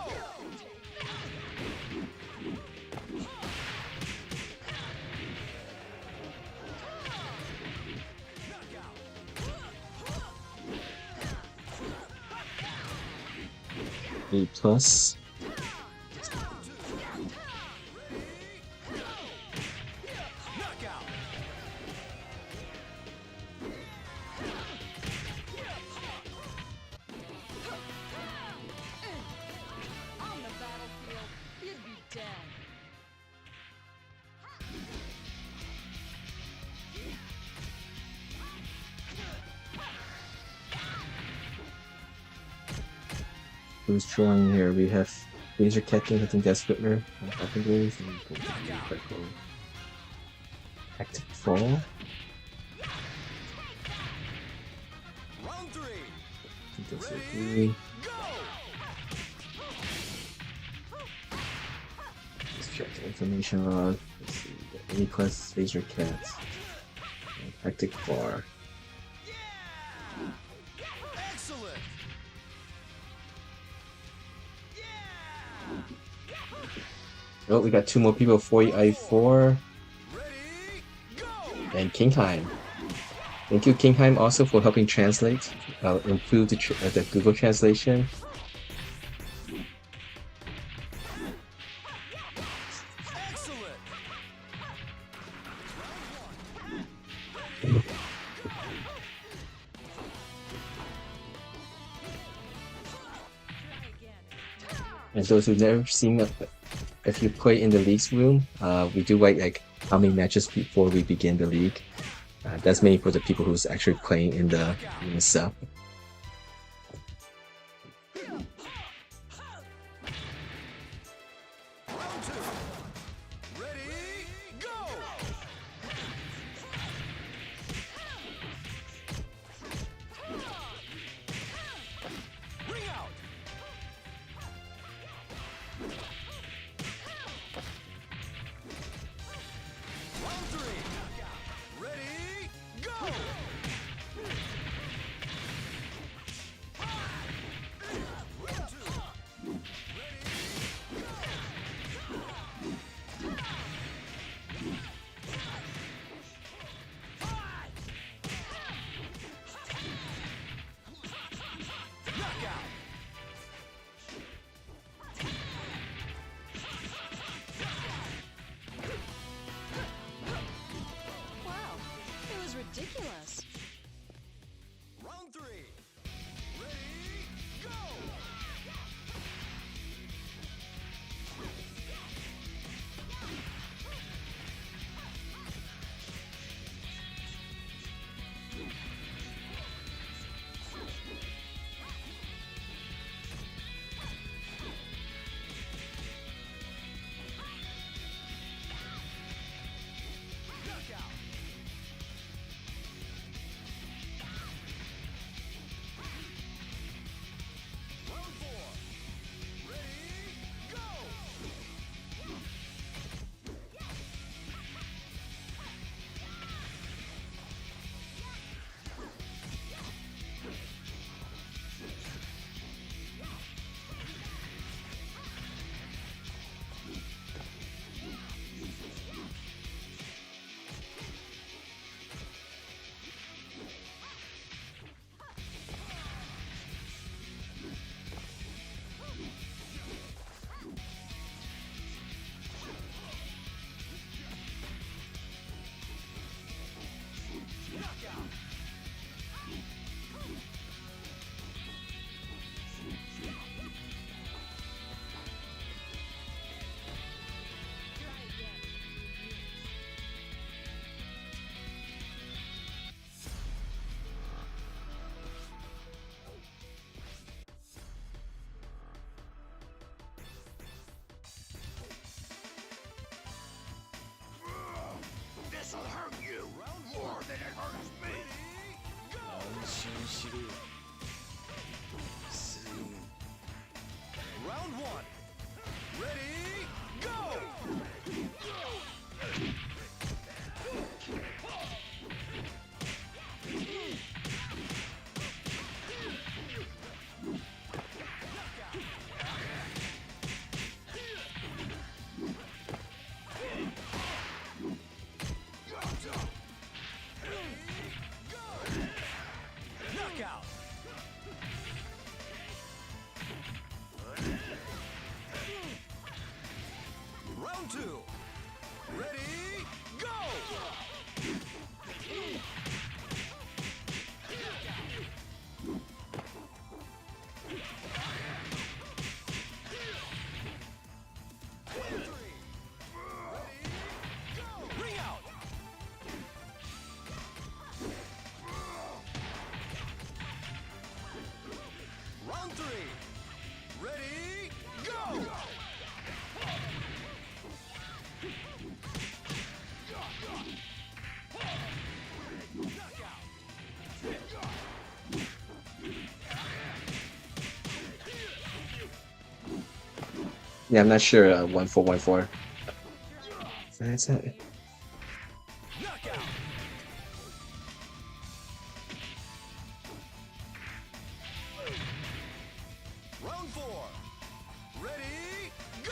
A plus. Knockout. On the battlefield, you'd be dead. Who's drawing here? We have Laser Captain, I think that's Whitmer. Active Fall. Round three. I think that's agree. Go! Let's check the information log. Let's see. Any class Laser Cat. Hectic Bar. Excellent. Oh, we got 2 more people. 40i4 Ready, go! and Kingheim. Thank you, Kingheim, also for helping translate, improve the Google translation. Excellent. And those who've never seen it, if you play in the leagues room, we do like how many matches before we begin the league. That's mainly for the people who's actually playing in the sub. Round two. Ready, go! Ring out. Round three. Ready, go! Round two. Knockout. Wow, it was ridiculous. Round three. Ready, go! Knockout. Round four. Ready, go! Knockout. Try again. This'll hurt you more than it hurts me. Go! Round one. Ready, go! Knockout. Round two. Ready, go! Round three. Ready, go! Ring out. Round three. Ready, go! Yeah, I'm not sure. 1414. That's it. Knockout. Round four. Ready, go!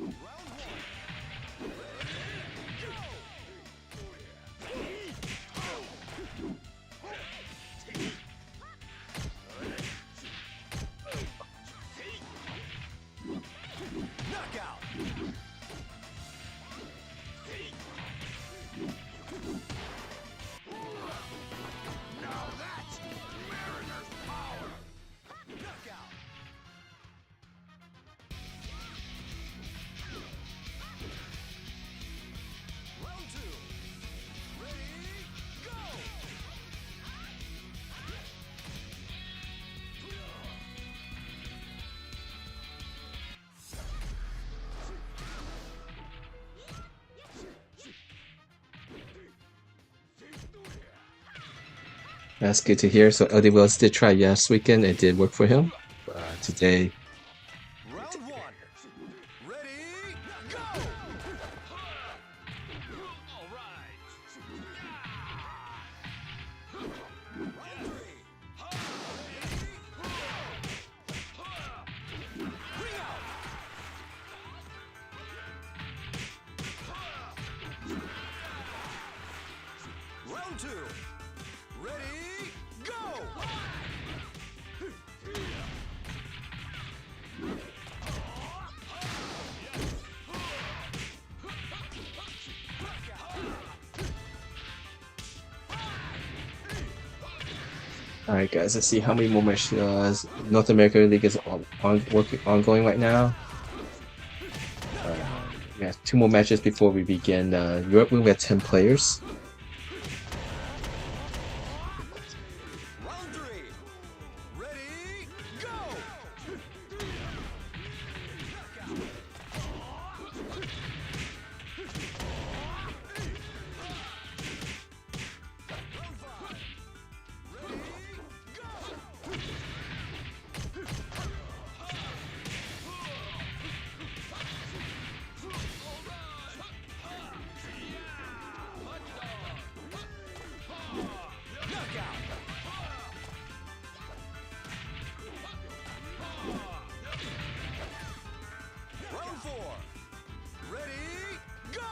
Round one. Ready, go! Knockout. That's good to hear. So LD Wells did try last weekend. It did work for him. Today, Round one. Ready, go! All right. Round two. Ready, go! all right, guys. Let's see how many more matches. North America League is ongoing right now. We have 2 more matches before we begin. Europe, we have 10 players. Round three. Ready, go! Round five. Ready, go! Knockout. Round four. Ready, go!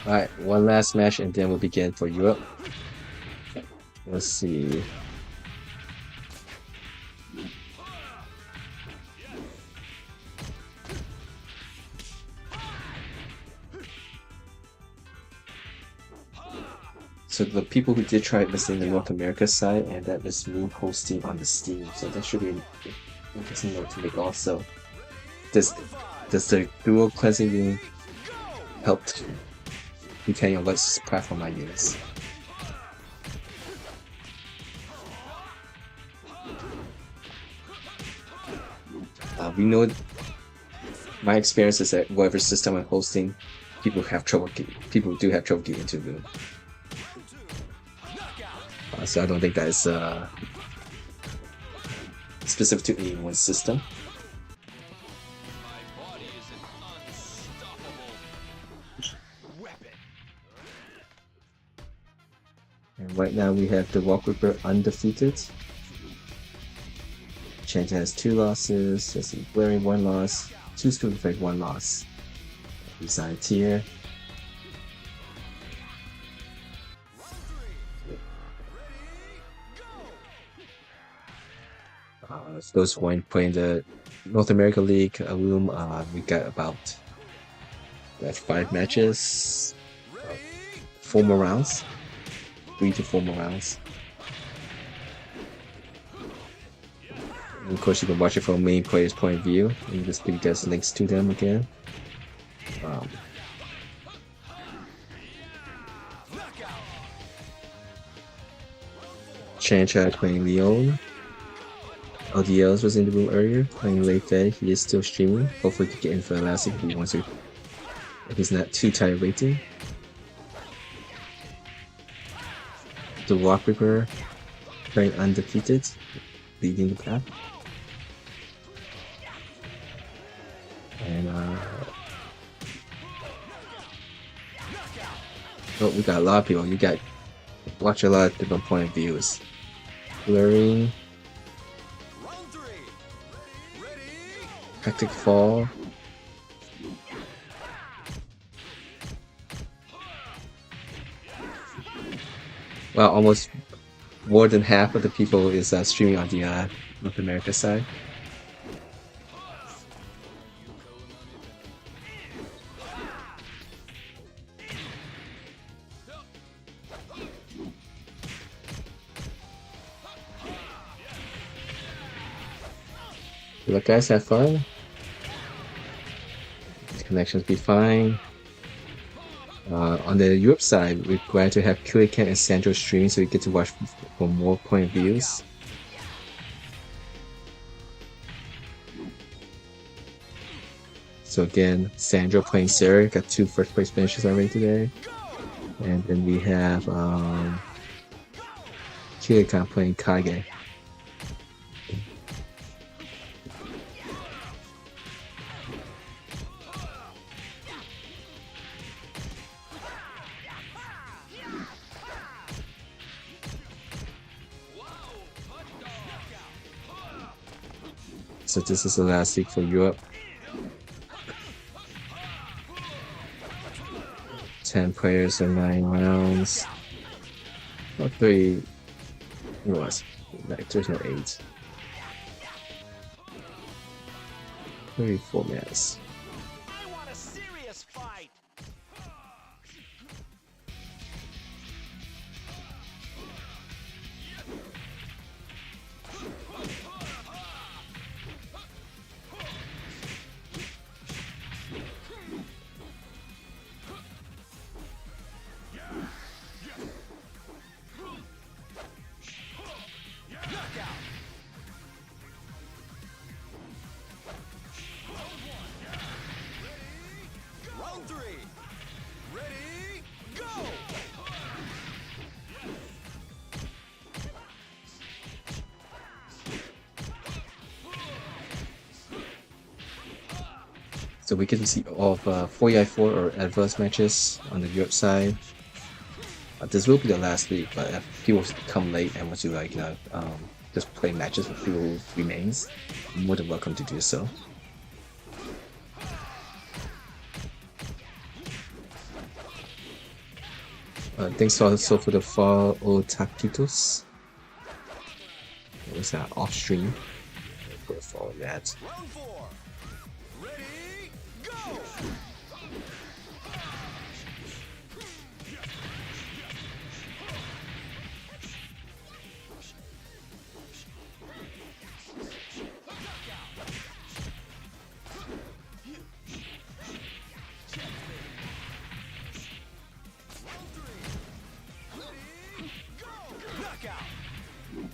All right, one last match, and then we'll begin for Europe. Let's see. So the people who did try it was in the North America side, and that was me hosting on the Steam. So that should be an interesting note to make also. Does the dual cleansing room help depending on what platform I use? We know my experience is that whatever system I'm hosting, people do have trouble getting into the room. So I don't think that is specific to any one system. My body is an unstoppable weapon. And right now we have the Walk Ripper undefeated. Chanta has 2 losses, let's see, Blaring 1 loss, 2 Scoop Effect 1 loss. Beside tier. Those who are playing the North America League room, we got about 5 matches, 4 more rounds, 3 to 4 more rounds. And of course, you can watch it from main player's point of view. And just give you guys links to them again. Chancha playing Leon. LDLs was in the room earlier, playing Late Fed. He is still streaming. Hopefully, he can get in for the last if he wants to. If he's not too tired waiting. The Walk Ripper playing undefeated, leading the pack. And oh, we got a lot of people. You got watch a lot of different point of views. Blurring. Hectic Fall. Well, almost more than half of the people is streaming on the North America side. Good luck, guys. Have fun. Connections be fine. On the Europe side, we're glad to have Kilikan and Sandro streaming, so we get to watch for more point of views. So again, Sandro playing Sarah, got 2 first place finishes already today. And then we have Kirikan playing Kage. So this is the last week for Europe. 10 players and 9 rounds. Not 3. It was. Like, there's no 8. 34 minutes. I want a serious fight. Round 3. Ready, go! So we get to see all of 4v4 or adverse matches on the Europe side. This will be the last week, but if people come late and want to like just play matches with people who remains, you're more than welcome to do so. Thanks also for the follow Takitos. It was off stream. Go follow that. Round 4. Ready, go!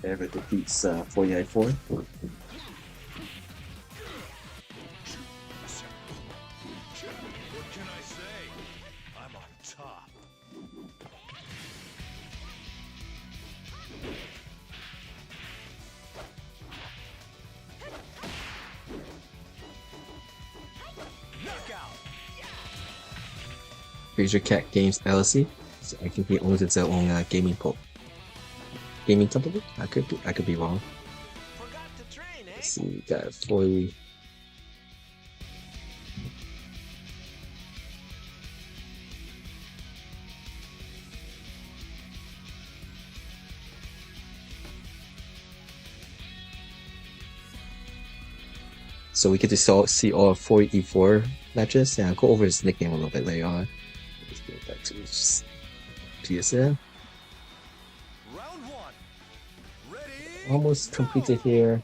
Ever defeats 4v4. What can I say? I'm on top. Knockout. Fraser Cat Games LLC. So I think he owns its own gaming company. I could be wrong. Forgot to train, eh? Let's see, we got 40. So we get to see all 4v4 matches, and I'll go over his nickname a little bit later on. Let's go back to his PSN. Round 1. Ready, Almost completed here,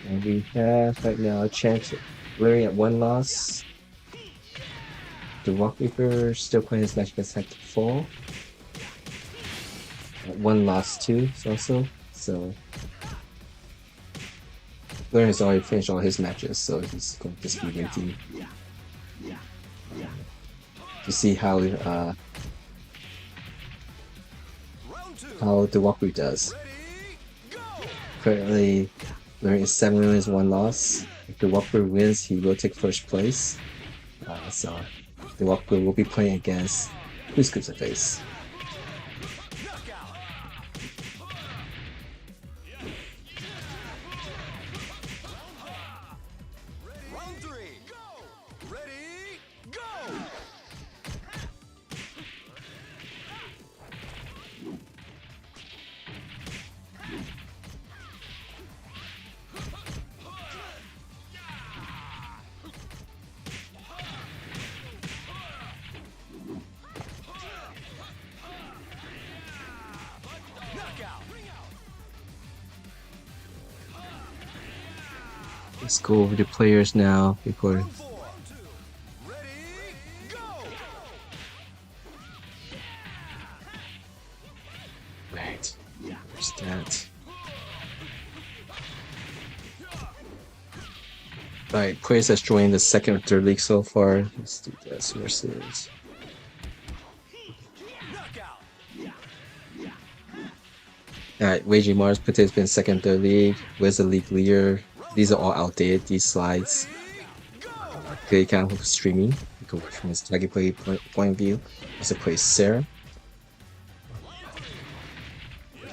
and we have right now a chance wearing at 1 loss. The Rock Reaper still playing his match against Hector Fall. At 1 loss too, also. So Blair has already finished all his matches, so he's going to just be waiting to see how round 2. the Walkthrough does. Ready, go! Currently, Blair is 7 wins, 1 loss. If the Walkthrough wins, he will take first place. So the Walkthrough will be playing against Who's Good to Face. Knockout. Round 3. Go! Ready, go! Knockout. Let's go over the players now before. Round 4. Ready, go! Right. Where's that? Alright, players that's joined the second or third league so far. Let's do this versus. Alright, Waging Mars participant second, third league. Where's the league leader? These are all outdated, these slides. Play account for streaming. You can watch from his target play point of view. Also plays Sarah.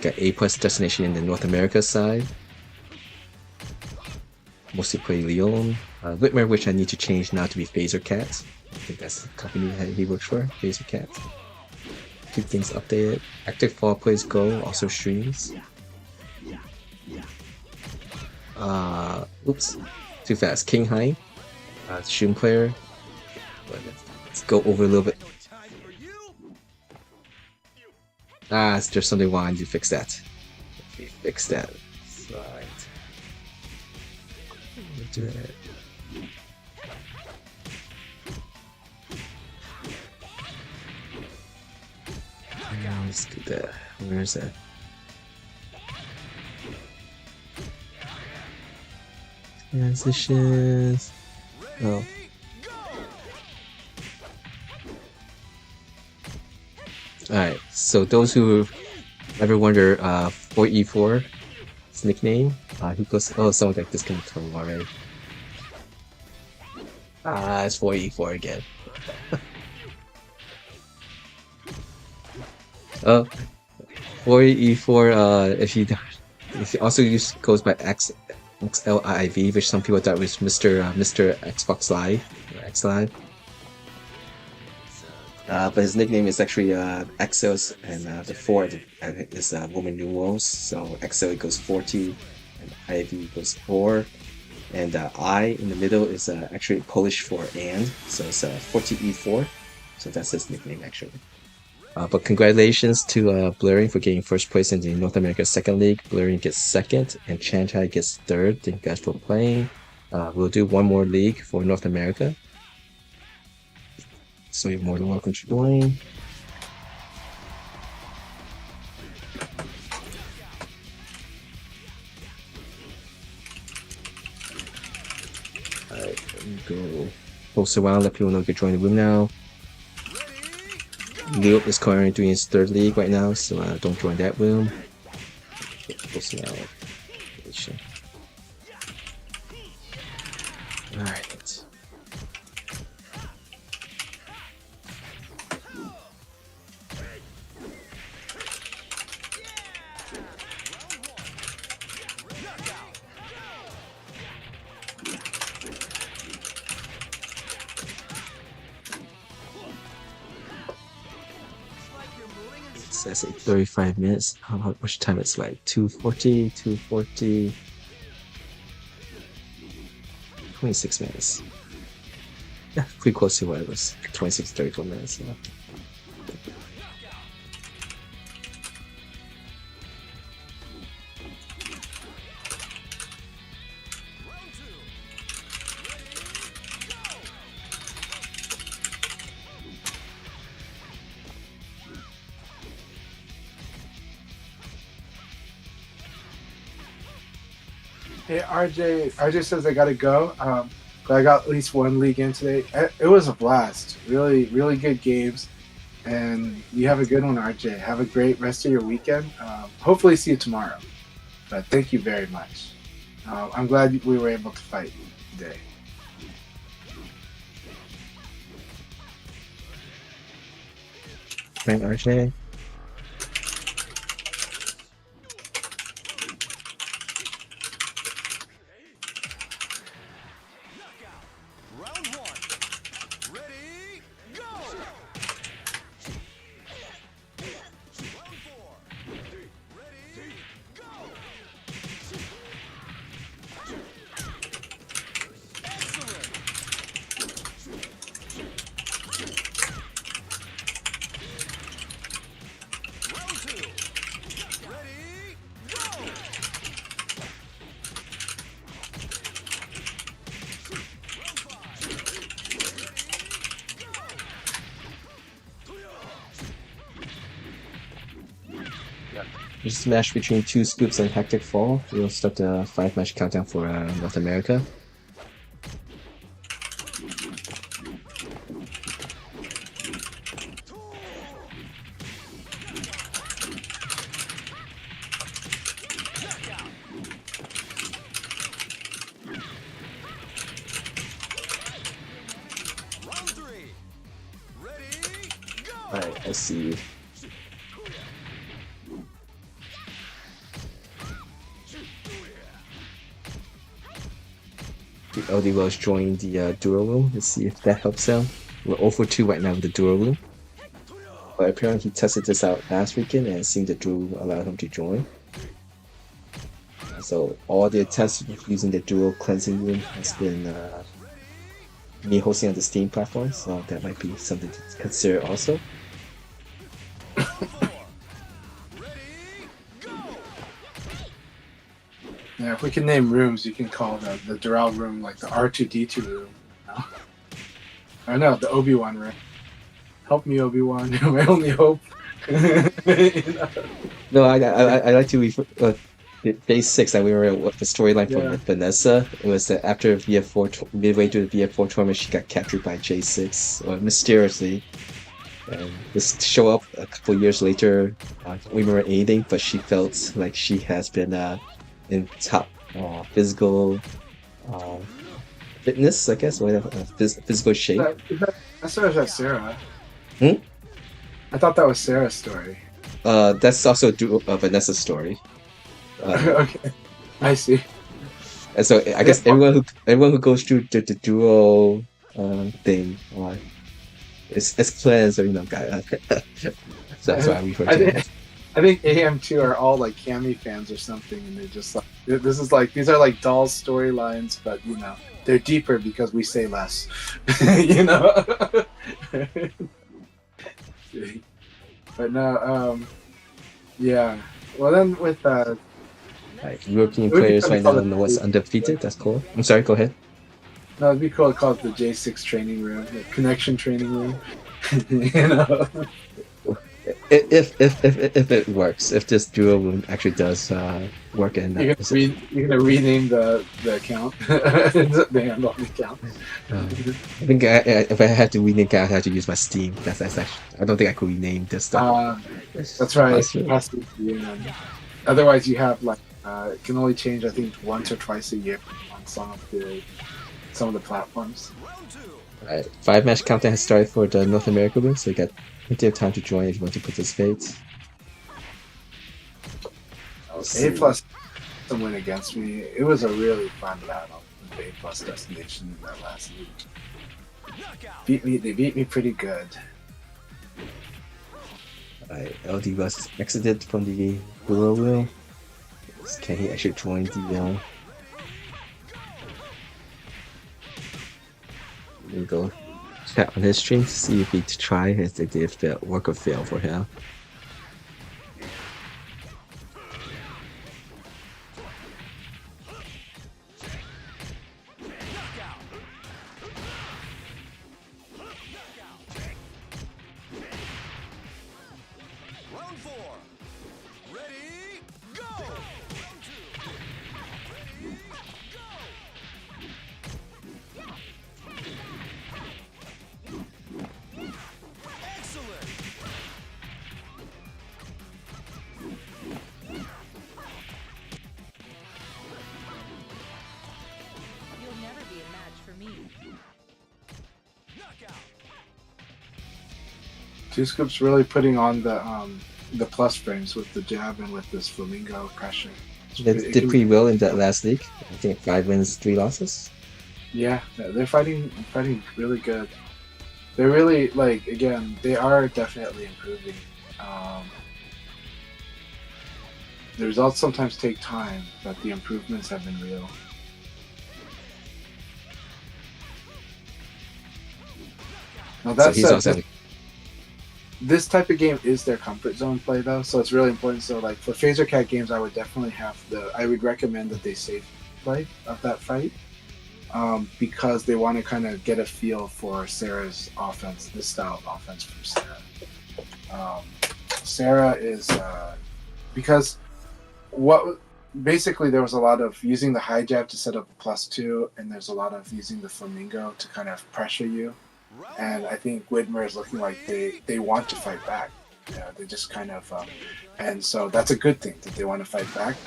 Got A+ destination in the North America side. Mostly play Leon. Whitmer, which I need to change now to be Phaser Cat. I think that's the company that he works for, Phaser Cat. Keep things updated. Active Fall plays Go, also streams. Oops, too fast. King High, Shun player. Let's go over a little bit. There's something wrong. I need to fix that. Fix that. Right. Do it. Let's do that. Where is that? Transitions. Oh. Alright, so those who ever wonder 4E4, his nickname, he goes, oh, someone got disconnected from him already. It's 4E4 again. Oh, 4E4, if he also goes by XLIV, which some people thought was Mr. Xbox Live, or X Live. But his nickname is actually Exos, and the 4 is Roman numerals, so Exo equals 40, and IV equals 4, and I in the middle is actually Polish for and, so it's 40E4, so that's his nickname actually. But congratulations to Blurring for getting first place in the North America Second League. Blurring gets second, and Chanchai gets third. Thank you guys for playing. We'll do one more league for North America. So you're more than welcome to join. Alright, let me go post around, let people know you can join the room now. Leo is currently doing his third league right now, so don't join that room. Post around. Alright. That's 35 minutes. How much time it's like? 240, 240, 26 minutes. Yeah, pretty close to what it was. 26, 34 minutes. Yeah. Hey RJ says I gotta go. But I got at least one league in today. It was a blast. Really, really good games. And you have a good one, RJ. Have a great rest of your weekend. Hopefully see you tomorrow. But thank you very much. I'm glad we were able to fight today. Thank RJ. Just match between 2 scoops and Hectic Fall. We'll start the 5-match countdown for North America. Alright, I see. The LD Wells joined the duel room. Let's see if that helps out. We're 0 for 2 right now in the duel room. But apparently he tested this out last weekend and seemed the duel allowed him to join. So all the attempts using the dual cleansing room has been me hosting on the Steam platform, so that might be something to consider also. Yeah, if we can name rooms, you can call the Doral room like the R2D2 room. No? I know, the Obi-Wan room. Help me, Obi-Wan, you're my only hope. You know? No, I like to refer. Day 6, we were with the storyline from Vanessa. It was that after VF4, midway through the VF4 tournament, she got captured by J6, or mysteriously. And just show up a couple years later, we were aiding, but she felt like she has been in top physical fitness, I guess, or physical shape. I thought that Sarah. Hmm? I thought that was Sarah's story. That's also Vanessa's story. Okay, I see. And so I guess everyone who goes through the duo thing, it's cleansed, or so that's why I refer to it. I think AM2 are all like Cammy fans or something, and they're just like, these are like doll storylines, but they're deeper because we say less. But no, yeah. Well, then with European players right now know what's undefeated. That's cool. I'm sorry. Go ahead. No, it'd be cool to call it the J6 training room, the connection training room. If it works, if this duo room actually does work, and you're gonna rename the account, the handle the account. I think if I had to rename account, I had to use my Steam. That's actually. I don't think I could rename this stuff. That's right. Otherwise, you have like it can only change, I think, once or twice a year on some of the platforms. Alright, 5-match countdown has started for the North America room, so you got plenty of time to join if you want to participate. A+ to win against me. It was a really fun battle with A+ Destination in that last league. They beat me pretty good. Alright, LD was exited from the duo room. Can he actually join the we'll go chat on his stream to see if he try if the work or fail for him. Two Scoop's really putting on the plus frames with the jab and with this flamingo pressure. They did pretty well in that last league. I think 5 wins, 3 losses. Yeah, they're fighting really good. They're really, like, again, they are definitely improving. The results sometimes take time, but the improvements have been real. Now that's this type of game is their comfort zone play though, so it's really important. So like for Phaser Cat games, I would definitely I would recommend that they save play of that fight, because they want to kind of get a feel for Sarah's offense, this style of offense from Sarah. Sarah is because basically there was a lot of using the high jab to set up a +2, and there's a lot of using the flamingo to kind of pressure you. And I think Widmer is looking like they want to fight back. They just kind of, and so that's a good thing that they want to fight back.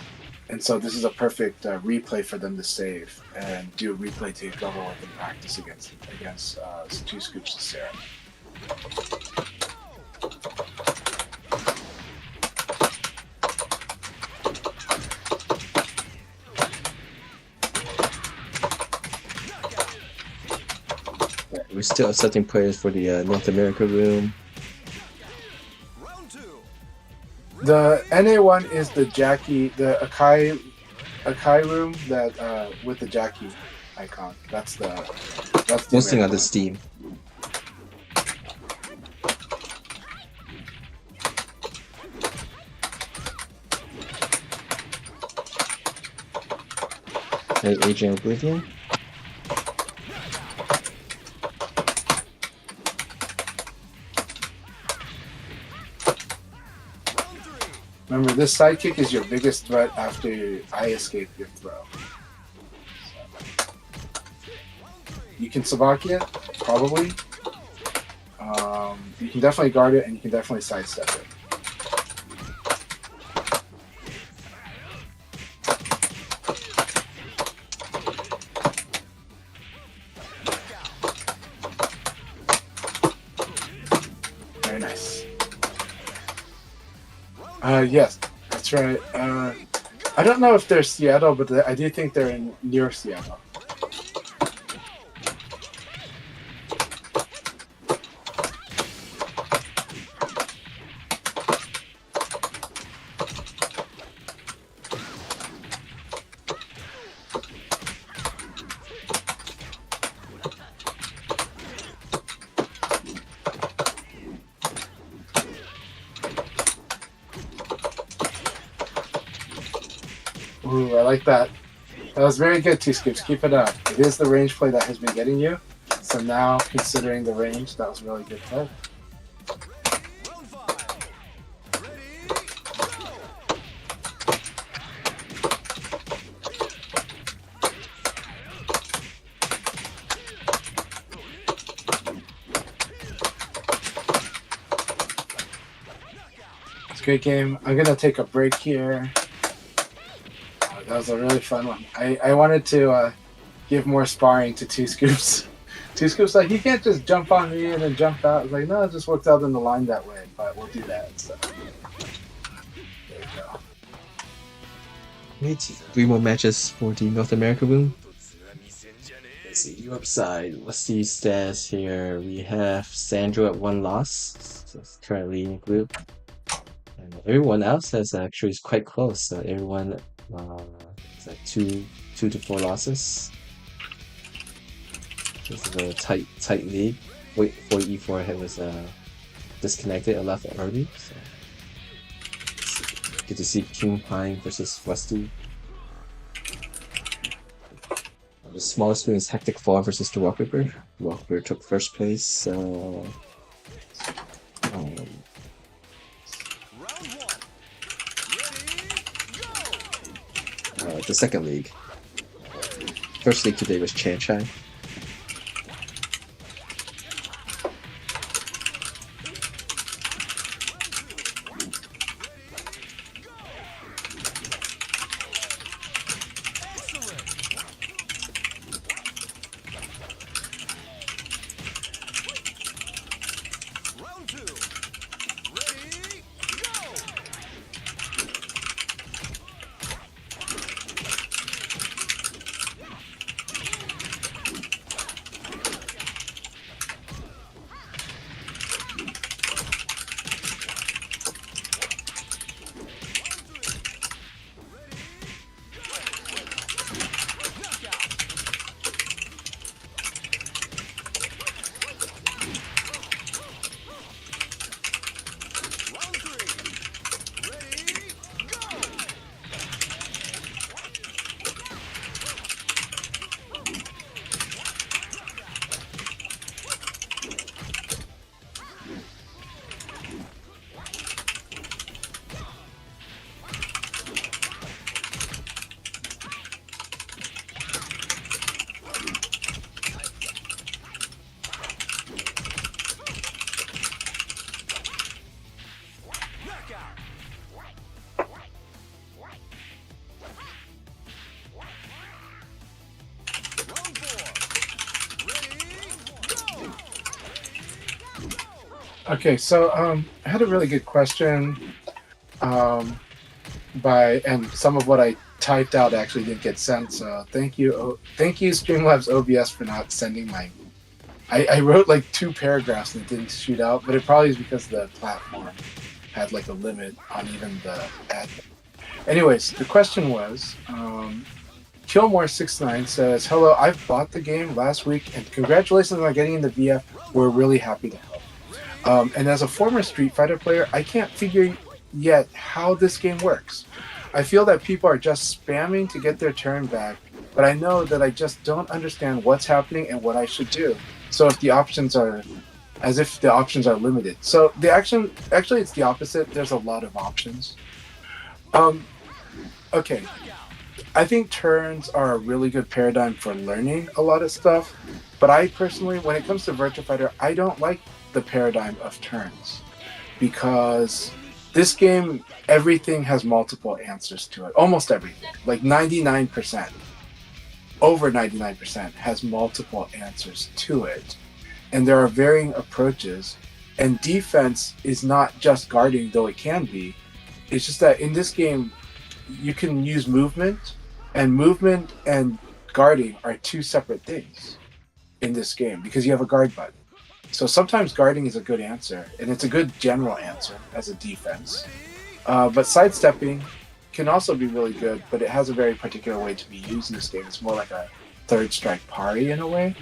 And so this is a perfect replay for them to save and do a replay takeover with in practice against Two Scoops to Sarah. We're still accepting players for the North America room. Round two. The NA1 is the Jackie, the Akai room that with the Jackie icon. That's the Posting on American the one. Steam. Hey, Agent Oblivion. Round three. Remember, this sidekick is your biggest threat after I escape your throw. You can Sabaki it, probably. You can definitely guard it, and you can definitely sidestep it. Very nice. Yes, that's right. I don't know if they're Seattle, but I do think they're near Seattle. Ooh, I like that. That was very good, T-Scoops. Keep it up. It is the range play that has been getting you. So now, considering the range, that was really good play. Round five. Ready, go! It's a great game. I'm going to take a break here. That was a really fun one. I wanted to give more sparring to T-Scoops. T-Scoops like, you can't just jump on me and then jump out. I was like, no, it just worked out in the line that way, but we'll do that. So there you go. Right, 3 more matches for the North America room. Let's see, Europe side. Let's see stats here. We have Sandro at 1 loss. So it's currently in group. And everyone else has actually is quite close. So everyone is at 2 to 4 losses. This is a tight league. Wait, 4E4 was disconnected. I left early. So good to see King Pine versus Westy. The smallest win is Hectic Fall versus the Rock Ripper. Rock Ripper took first place. Round one. Ready, go! The second league. First league today was Chan Chai. Round two. Ready, go! Round three. Ready, go! Knockout! Round four. Ready, go! Okay, so I had a really good question and some of what I typed out actually didn't get sent. So thank you Streamlabs OBS for not sending my I wrote like 2 paragraphs and it didn't shoot out, but it probably is because the platform had like a limit on even the ad. Anyways, the question was, Killmore69 says, "Hello, I've bought the game last week and congratulations on getting in the VF. We're really happy to help. And as a former Street Fighter player, I can't figure yet how this game works. I feel that people are just spamming to get their turn back, but I know that I just don't understand what's happening and what I should do. So if the options are, as if the options are limited. So the action, actually, it's the opposite. There's a lot of options. Okay, I think turns are a really good paradigm for learning a lot of stuff, but I personally, when it comes to Virtua Fighter, I don't like the paradigm of turns because this game, everything has multiple answers to it. Almost everything, like 99%, over 99% has multiple answers to it. And there are varying approaches. And defense is not just guarding, though it can be. It's just that in this game, you can use movement and guarding are 2 separate things in this game because you have a guard button. So sometimes guarding is a good answer, and it's a good general answer as a defense. But sidestepping can also be really good, but it has a very particular way to be used in this game. It's more like a third strike parry in a way.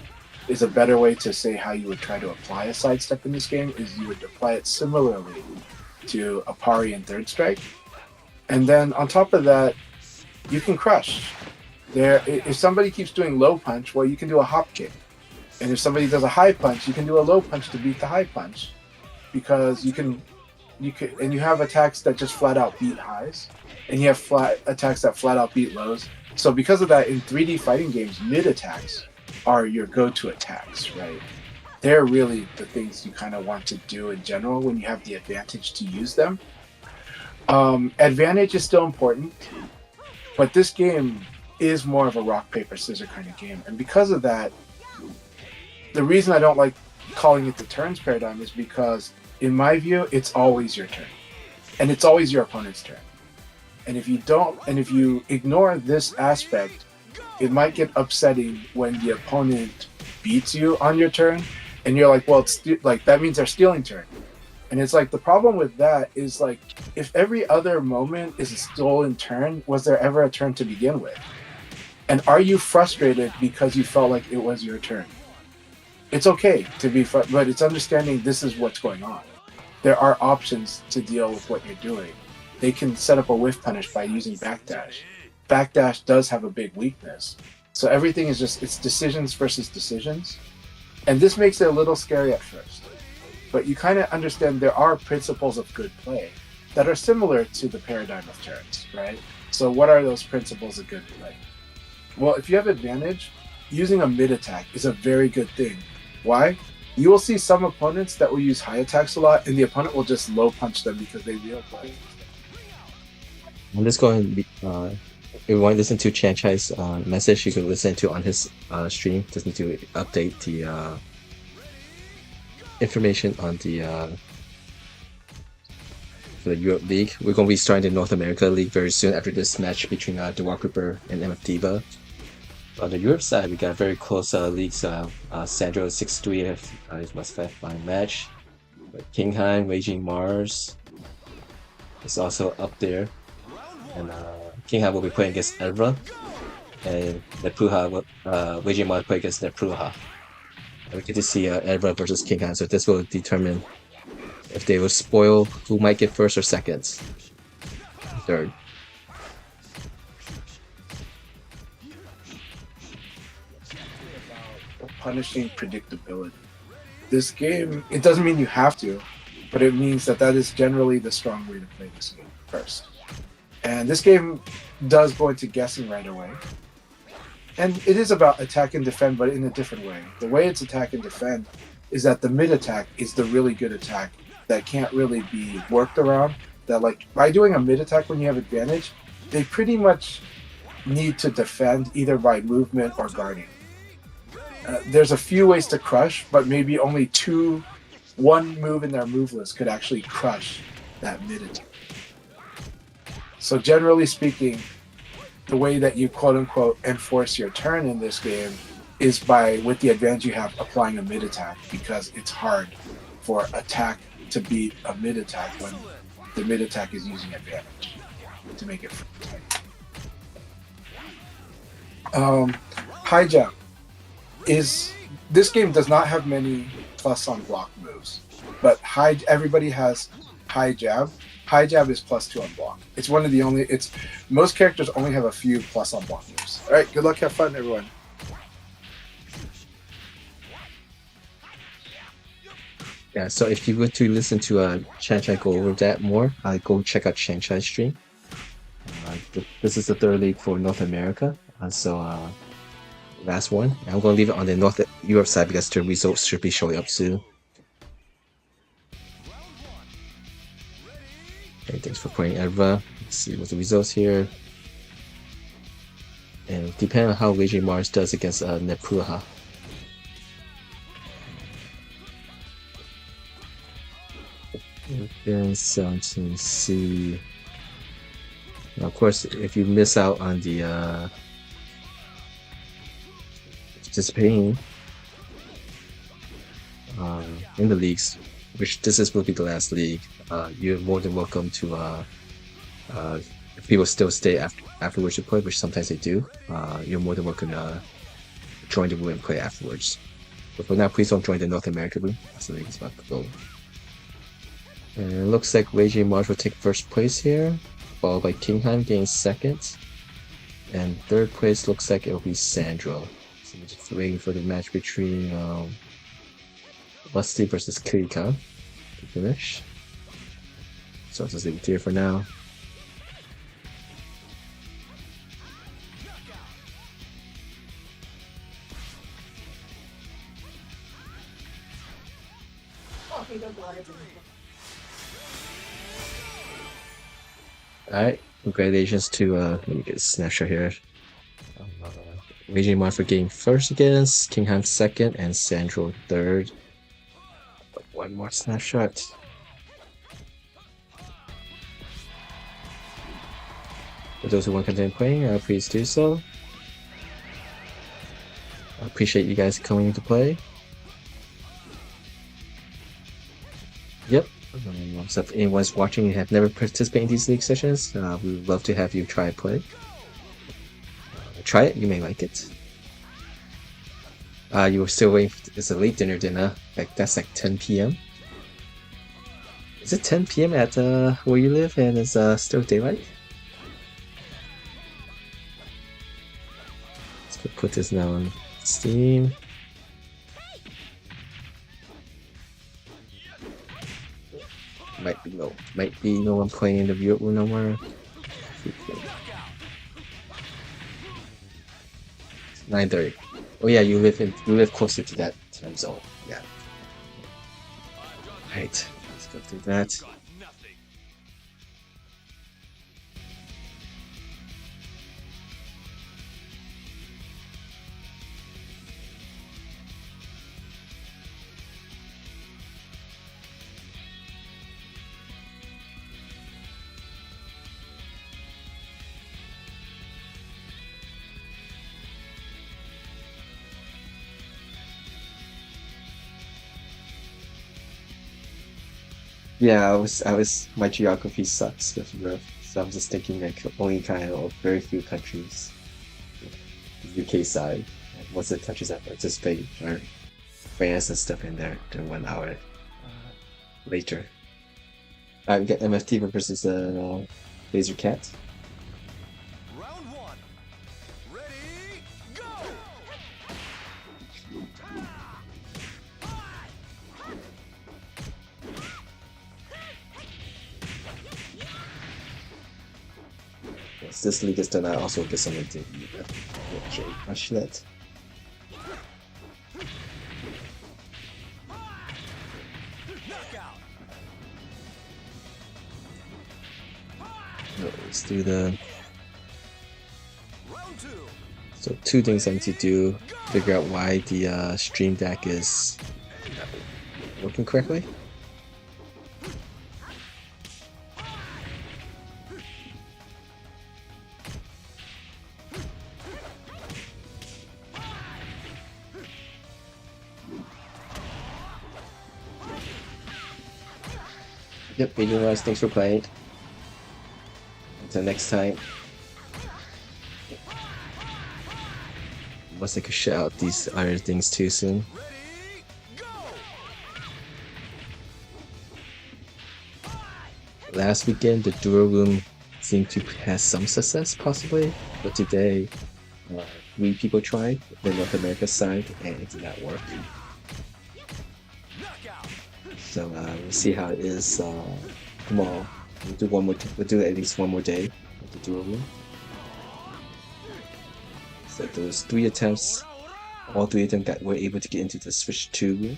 Is a better way to say how you would try to apply a sidestep in this game is you would apply it similarly to a parry and third strike. And then on top of that, you can crush. If somebody keeps doing low punch, well, you can do a hop kick. And if somebody does a high punch, you can do a low punch to beat the high punch, because you can, and you have attacks that just flat out beat highs, and you have attacks that flat out beat lows. So because of that, in 3D fighting games, mid attacks are your go-to attacks, right? They're really the things you kind of want to do in general when you have the advantage to use them. Advantage is still important, but this game is more of a rock, paper, scissors kind of game. And because of that, the reason I don't like calling it the turns paradigm is because, in my view, it's always your turn. And it's always your opponent's turn. And if you ignore this aspect, it might get upsetting when the opponent beats you on your turn, and you're like, well, it's like that means they're stealing turn. And it's like the problem with that is like, if every other moment is a stolen turn, was there ever a turn to begin with? And are you frustrated because you felt like it was your turn? It's okay to be, but it's understanding this is what's going on. There are options to deal with what you're doing. They can set up a whiff punish by using backdash. Backdash does have a big weakness. So everything is just, it's decisions versus decisions. And this makes it a little scary at first. But you kind of understand there are principles of good play that are similar to the paradigm of turns, right? So what are those principles of good play? Well, if you have advantage, using a mid attack is a very good thing. Why? You will see some opponents that will use high attacks a lot, and the opponent will just low punch them because they realize. I'm just going to be, if you want to listen to Chan Chai's message, you can listen to on his stream. Just need to update the information on the Europe League. We're going to be starting the North America League very soon after this match between Dewar Cooper and MF Diva. On the Europe side, we got very close leagues. Sandro 6-3 must have fine match. Kingheim, Raging Mars is also up there. And Kingheim will be playing against Evra. And Nepruha will, Raging Mars play against Nepruha. And we get to see Evra versus Kingheim, so this will determine if they will spoil who might get first or second. Third. Punishing predictability. This game, it doesn't mean you have to, but it means that is generally the strong way to play this game first. And this game does go into guessing right away. And it is about attack and defend, but in a different way. The way it's attack and defend is that the mid attack is the really good attack that can't really be worked around. That, like, by doing a mid attack when you have advantage, they pretty much need to defend either by movement or guarding. There's a few ways to crush, but maybe only one move in their move list could actually crush that mid attack. So generally speaking, the way that you quote unquote enforce your turn in this game is by, with the advantage you have, applying a mid attack, because it's hard for attack to beat a mid attack when the mid attack is using advantage to make it free. High jab is, this game does not have many plus on block moves, but everybody has high jab. High jab is +2 on block. It's one of the only. It's most characters only have a few plus on block moves. All right, good luck, have fun, everyone. Yeah, so if you were to listen to Chan go over that more, go check out Chan stream. This is the third league for North America, last one. I'm going to leave it on the North Europe side because the results should be showing up soon. Okay, thanks for playing, Edva. Let's see what the results here. And depending on how Raging Mars does against Nepuha. Then 17C. Now, of course, if you miss out on the participating in the leagues, which will be the last league, you're more than welcome to if people still stay afterwards to play, which sometimes they do, you're more than welcome to join the room and play afterwards. But for now, please don't join the North America room. That's the league is about to go. And it looks like Raging Mars will take first place here, followed by Kingham getting second, and third place looks like it'll be Sandro. So we're just waiting for the match between Lusty versus Kirika to finish. So I'll just leave it here for now. Alright, congratulations to, let me get a snapshot here. Raging Mars for getting first against, Kingham second, and Sandro third. One more snapshot. For those who want to continue playing, please do so. I appreciate you guys coming to play. Yep. So if anyone's watching and have never participated in these league sessions, we would love to have you try and play. Try it, you may like it. You were still waiting for, it's a late dinner. Like that's like 10 p.m. Is it 10 p.m. at where you live and it's still daylight? Let's go put this now on Steam. Might be no one playing in the view room no more. It's 9:30. Oh yeah, you live closer to that time zone. Yeah. Alright, let's go through that. Yeah, I was my geography sucks with Europe, so I'm just thinking like only kind of very few countries. The UK side, and most of the countries that participate are France and stuff in there. They're 1 hour later. We get MFT versus Laser Cat. Round one. Ready, go! Once this league is done, I also get something to crush that. Let's do the. So two things I need to do: figure out why the stream deck is not working correctly. Yep, Adrian Rice, thanks for playing. Until next time. Must I could shout out these other things too soon. Ready, go! Last weekend, the dual room seemed to have some success, possibly, but today, 3 people tried the North America side, and it did not work. Knockout! So we'll see how it is tomorrow. We'll do one more. We'll do at least one more day of the dual room. So there was 3 attempts. All 3 of them were able to get into the Switch 2 room.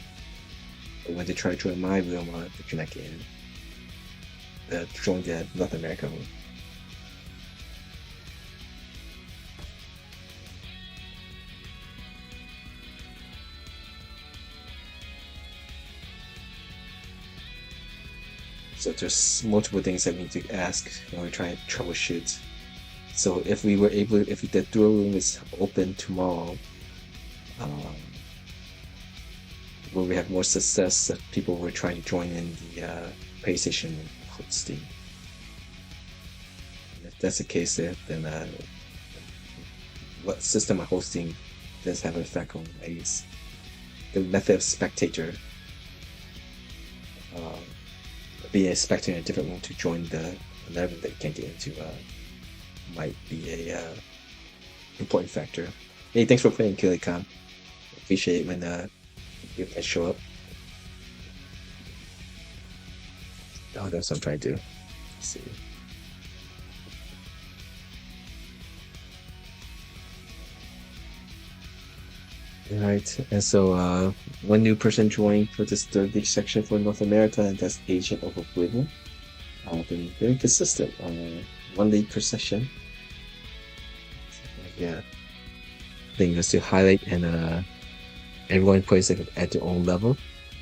But when they tried to join my room, they could not get in. Join the North America room. So there's multiple things that we need to ask when we're trying to troubleshoot. So if the dual room is open tomorrow, where we have more success, that people were trying to join in the PlayStation hosting. And if that's the case, then what system of hosting does have an effect on the method of spectator? Being a spectator in a different room to join the 11 that you can't get into might be a important factor. Hey, thanks for playing, Kilikon. Appreciate it when you guys show up. Oh, that's what I'm trying to do. Let's see. Alright, and so one new person joined for this third league section for North America, and that's Agent of Oblivion. Been very consistent. 1 league per session. Yeah. Thing is to highlight, and everyone plays it at their own level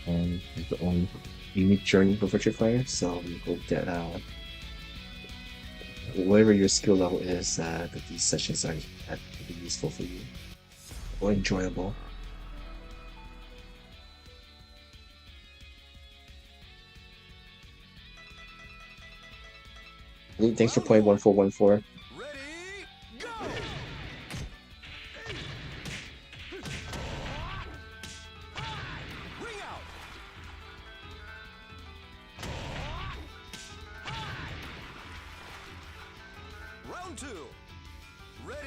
and has their own unique journey for Virtua Fighter. So we hope that whatever your skill level is, that these sessions are be useful for you or enjoyable. Thanks for playing 1414. Ready, go! Ring out! Round 2. Ready,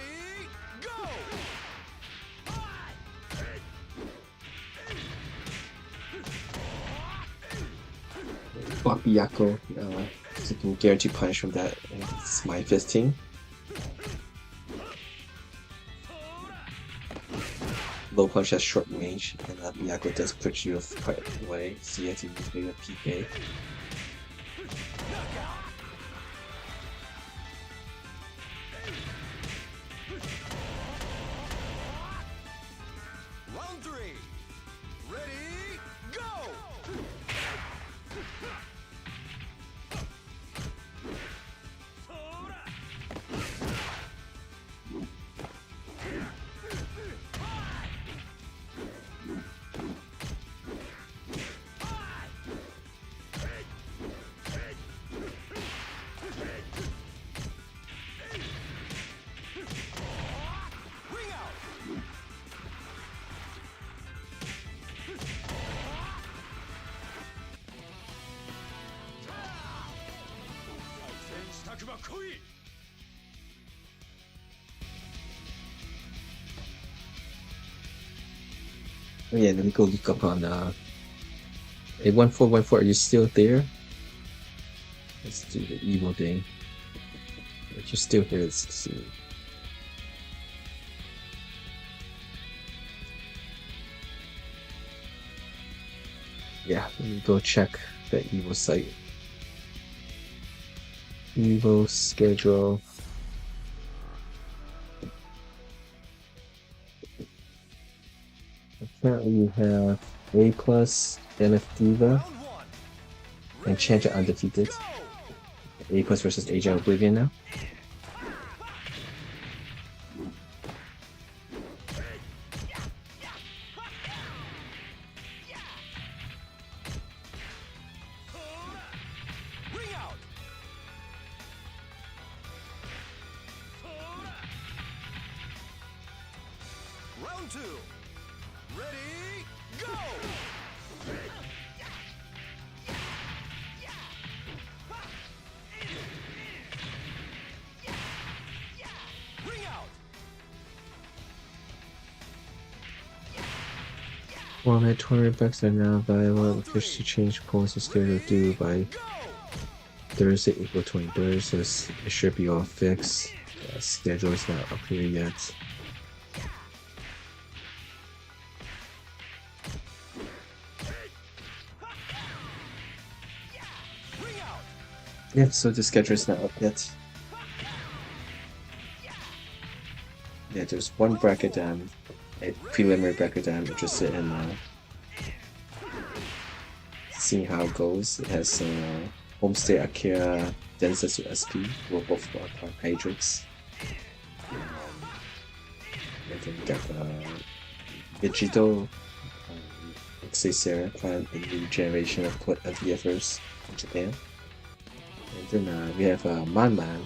go! Block Byaku, so you can guarantee punish from that. It's my 15. Low punch has short range, and Byaku does put you quite away, so you have to use maybe a PK. Round 3. Ready, go! Ring out! Oh yeah, let me go look up on hey 1414, are you still there? Let's do the evil thing. If you're still here, let's see. Yeah, let me go check the evil site. Evil schedule. Apparently you have A plus, MF Diva, Round 1. and Chantra undefeated. A plus versus Agent Oblivion now. Round 2. Ready, go! Ring out! Format tournament backs are now available. Officially change polls and schedule due by Thursday, April 23rd, so it should be all fixed. Schedule is not up here yet. Yeah, so the schedule is not up yet. Yeah, there's one bracket a preliminary bracket I'm interested in seeing how it goes. It has Homestay Akira Densetsu SP, who are both carbohydrates. And then we got Vegito, Sarah, playing a new generation of VFers in Japan. And then we have Man.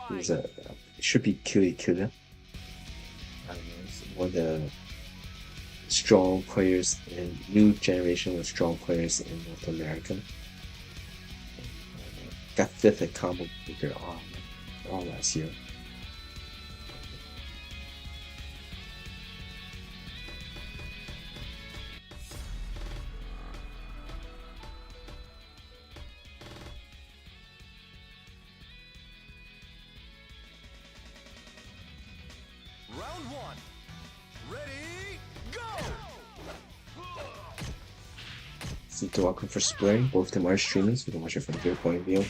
He's should be Killer. He's one of the strong players and new generation of strong players in North America. Got 5th at Combo Breaker all last year. Round 1. Ready, go! So to welcome for Spring, both of them are streaming, so you can watch it from their point of view.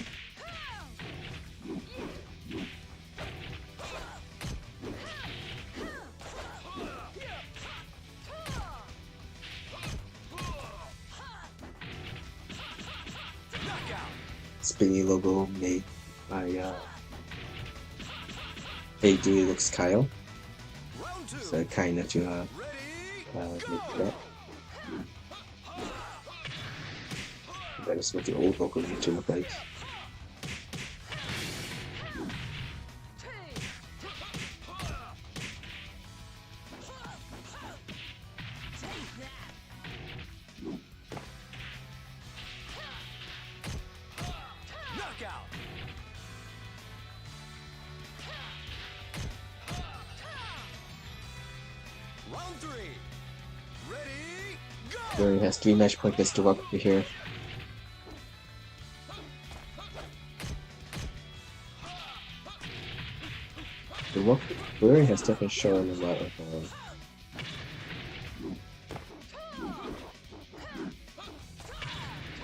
Spinny logo made by AD looks Kyle. Round 2. So kind of to Ready, make that. That is what the old logo used to look like. knockout! Round 3. Ready, go! Where he has 3 match points against the Rock over here. The Rock Barry has definitely shown a lot of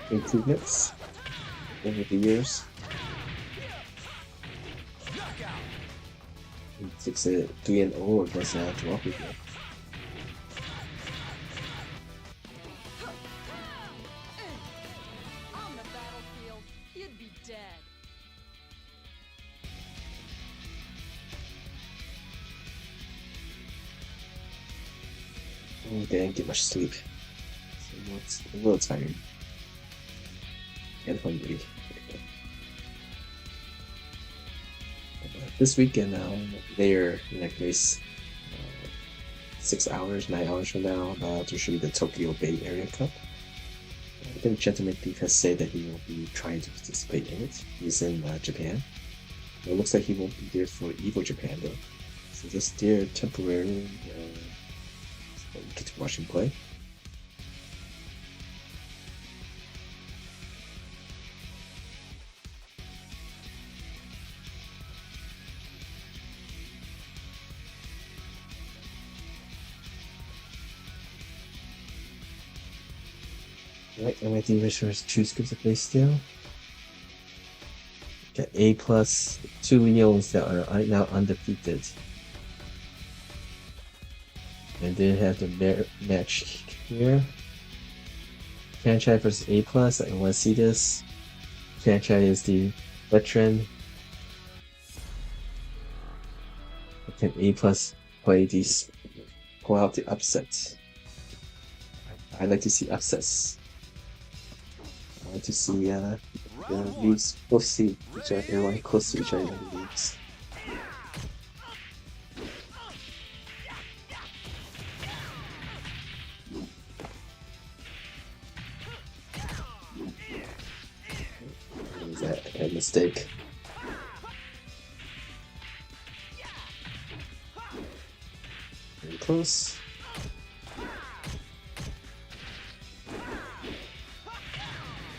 improvements over the years. Knockout! It's a 3-0 against the Rock here. On the battlefield, you'd be dead. They didn't get much sleep. So it's a little tired. And hungry. This weekend later next race, 6 hours, 9 hours from now, there should be the Tokyo Bay Area Cup. I think Gentleman Thief has said that he will be trying to participate in it. He's in Japan. It looks like he won't be there for EVO Japan though. So just there temporarily, so you get to watch him play. Right, MIT Resource 2 skips to play still. Got A+, 2 Leons that are now undefeated. And then have the match here. Franchise versus A+, I want to see this. Franchise is the veteran. Can A+ play these, pull out the upsets? I like to see upsets. I want to see the leagues both close to each other in the leagues. Mistake. Very close.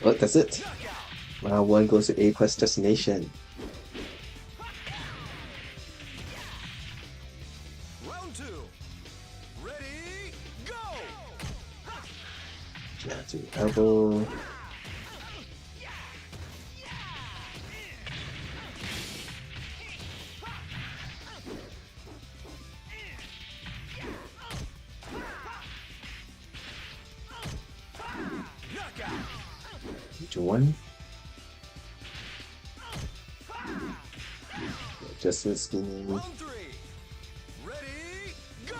Oh, that's it. Round 1 goes to A quest destination. Round 2. Ready, go! Jab to elbow. Knockout! To 1. Just this game. Round 3. Ready, go!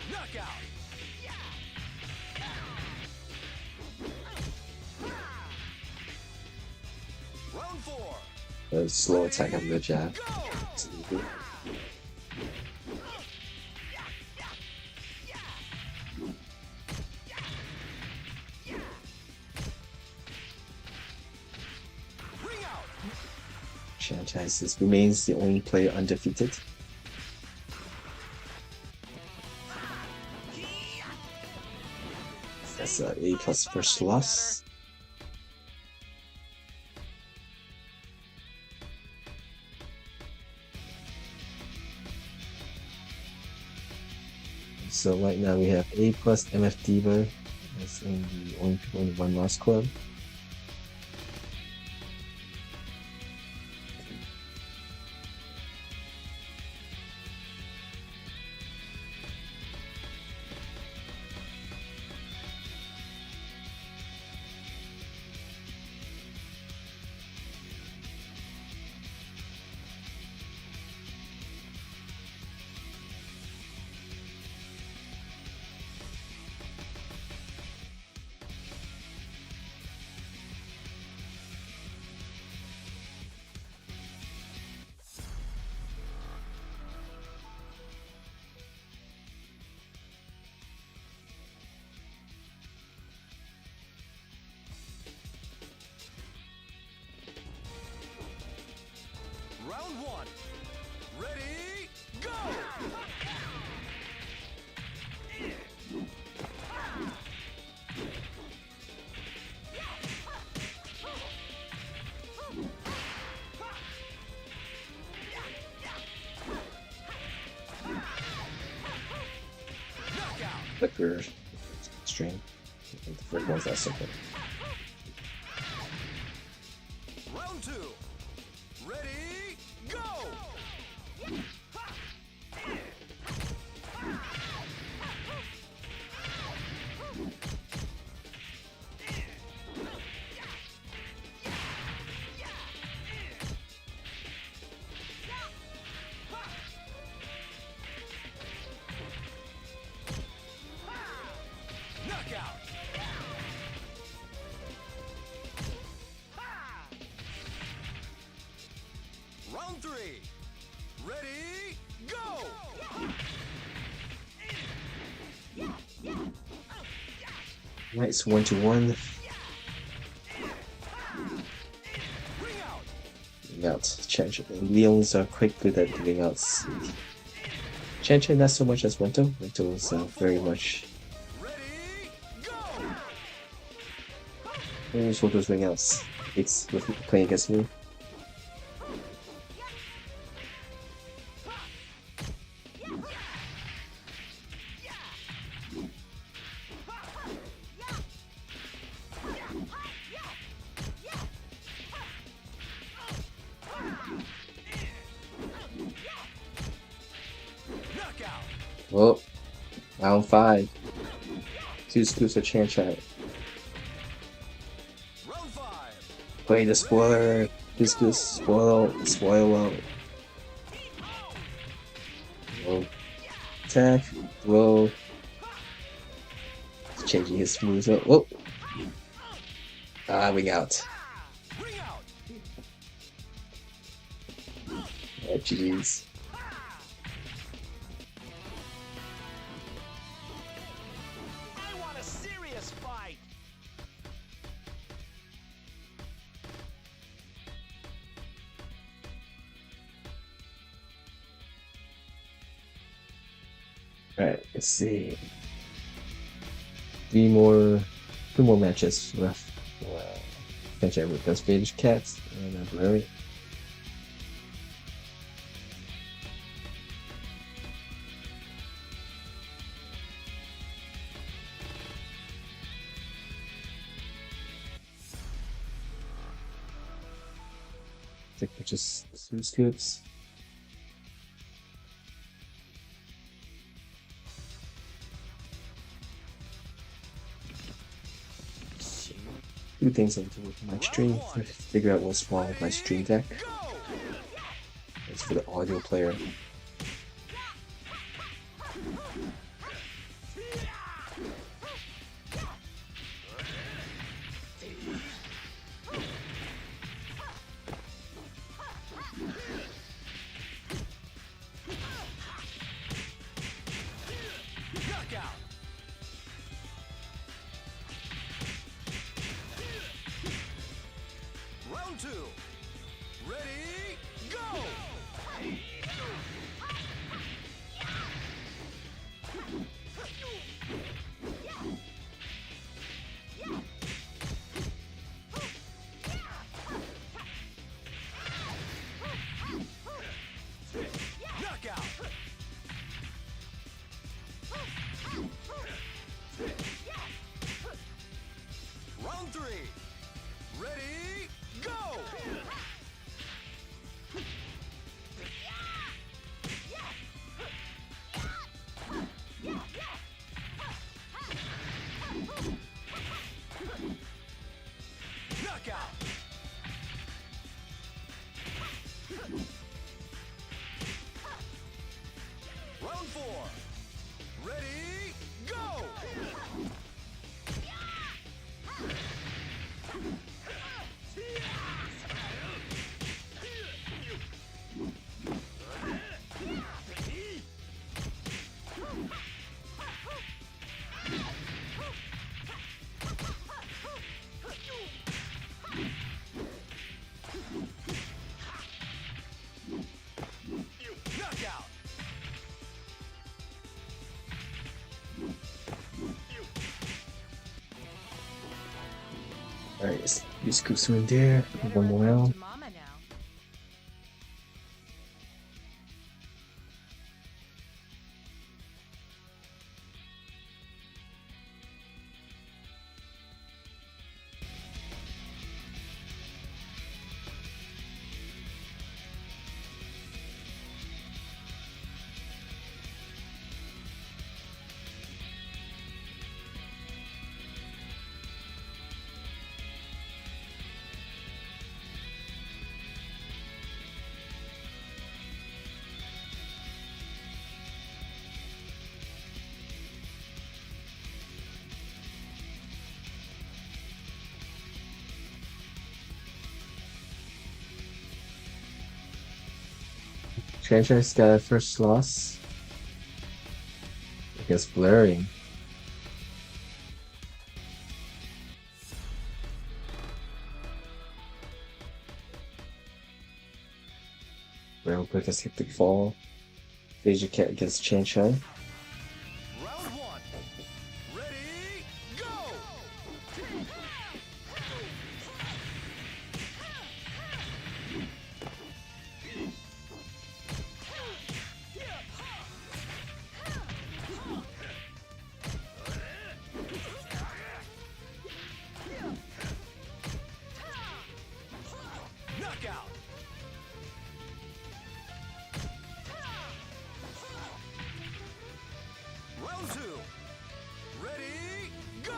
Knockout! Round 4. A slow attack of the jab. Go! It's easy. Ring out! Franchises remains the only player undefeated. That's A plus first loss. So right now we have A plus MF Diva as in the only people in the one loss club. Round 1. Ready, go! Knockout! Flicker string. I think the first one's that simple. Round 2. Ready, go! Knockout! Round 3. Ready, go! Nice 1-1. Ring out! Giving out. Chen and Leons are quite good at giving out. Chen not so much as Wento. Wento is very much Ready, go! very useful those ring outs. It's with playing against me. Knockout! Well, round 5. 2 scoops of Chan. Round 5. Play the spoiler. 2 scoops. Spoil well. Oh, Attack, blow. Changing his moves up. Whoa! Ah, wing out. Ring out. Oh, jeez. I want a serious fight. Alright, let's see. Two more matches left. Catch up with those British cats and Larry. I think just two scoops. Two things I have to work on my stream. Figure out what's wrong with my stream deck. It's for the audio player. Knockout. Round two. Ready, go! Knockout. Round three. Ready, go! Knockout. Round four. Ready, go! Knockout. Alright, use scoops in there. One more round. Mama now. Franchise got a first loss against Blurring. Real quick, let's hit the fall. Asia Cat against Chan Chai. Round one. Ready, go! Knockout. Round two. Ready, go!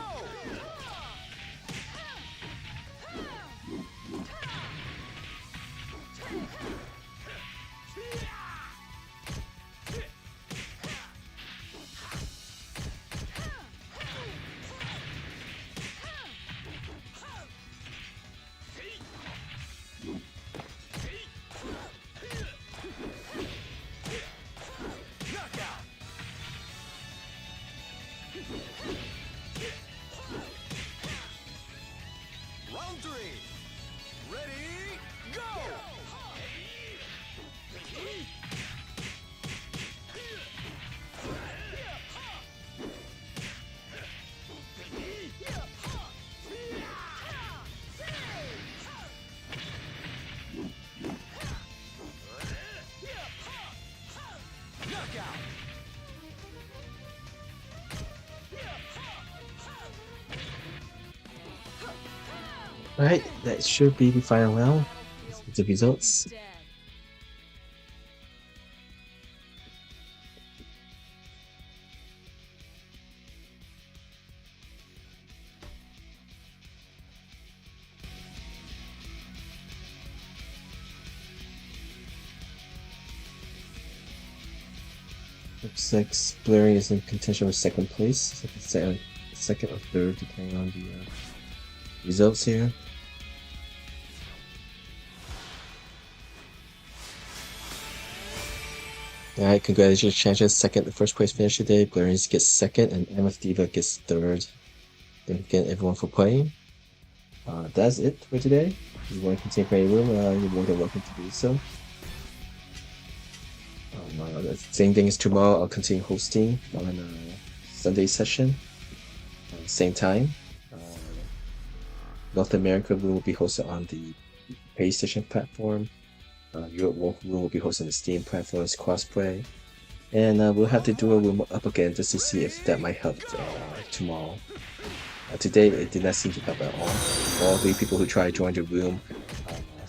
Alright, that should be the final round. The results. Dead. Looks like Blurry is in contention with second place. Second or third, depending on the results here. Alright, congratulations, Chances. Second, the first place finish today. Blurry gets second, and MF Diva gets third. Thank you again, everyone, for playing. That's it for today. If you want to continue playing room, you're more than welcome to do so. The same thing as tomorrow. I'll continue hosting on Sunday session, same time. North America will be hosted on the PlayStation platform. Europe will be hosted on the Steam platform as crossplay, and we'll have to do a room up again just to see if that might help tomorrow. Today it did not seem to help at all. All the people who tried to join the room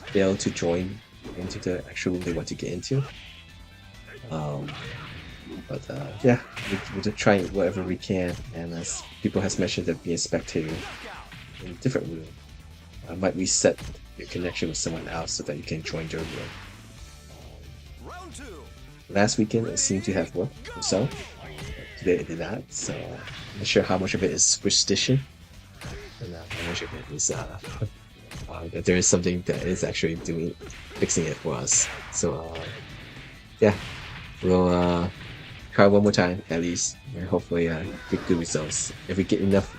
failed to join into the actual room they want to get into. Yeah, we're just trying whatever we can, and as people has mentioned that being a spectator in a different room might reset your connection with someone else so that you can join their room. Last weekend it seemed to have worked so today it did not, so I'm not sure how much of it is superstition and how much of it is that there is something that is actually fixing it for us. So yeah, we'll try one more time at least, and hopefully get good results. If we get enough,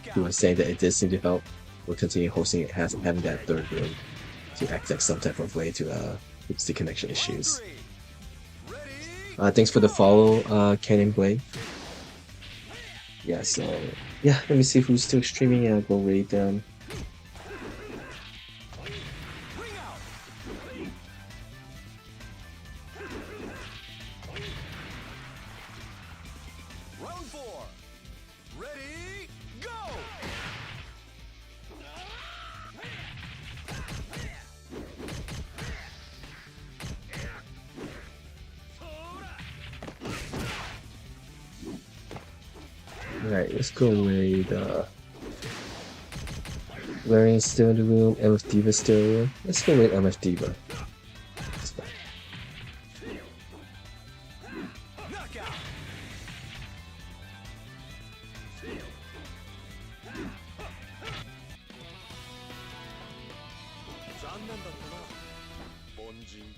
people saying that it did seem to help, we'll continue hosting it, having that third room to act like some type of way to fix the connection issues. Thanks for the follow, Cannon Blade. Yeah, so yeah, let me see who's still streaming and I'll go raid them. Alright, let's go raid Larry's still in the room, MF Diva still in the room. Let's go raid MF Diva.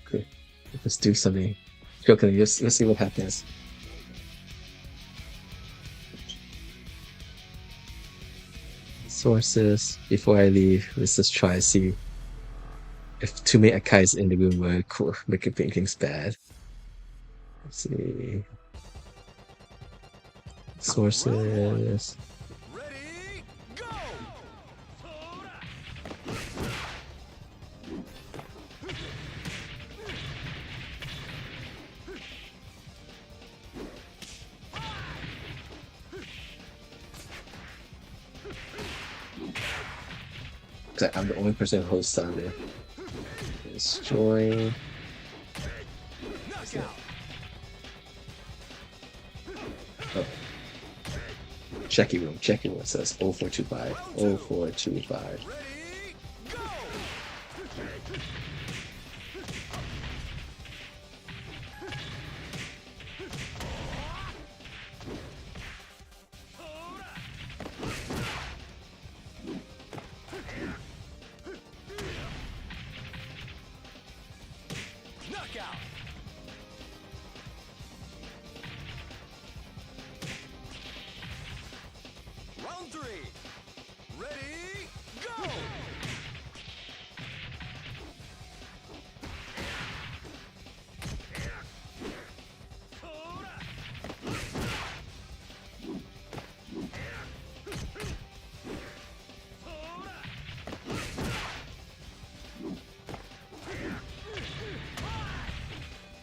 Okay, let's do something. Okay, let's see what happens. Sources. Before I leave, let's just try to see if too many Akais in the room will make things bad. Let's see. Sources. I'm the only person who hosts on there. Destroy. Oh. Checky room says 0425. 0425.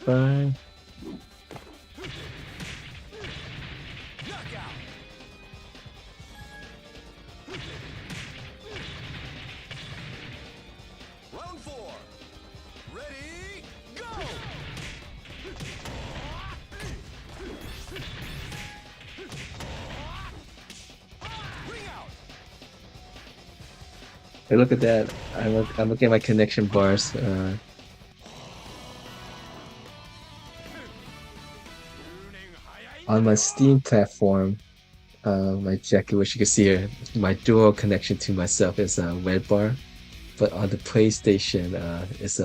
Bye. Ready, go! Ring out! Hey, look at that. I'm looking at my connection bars. Tuning On my Steam platform, my jacket, which you can see here, my dual connection to myself is a red bar, but on the PlayStation, it's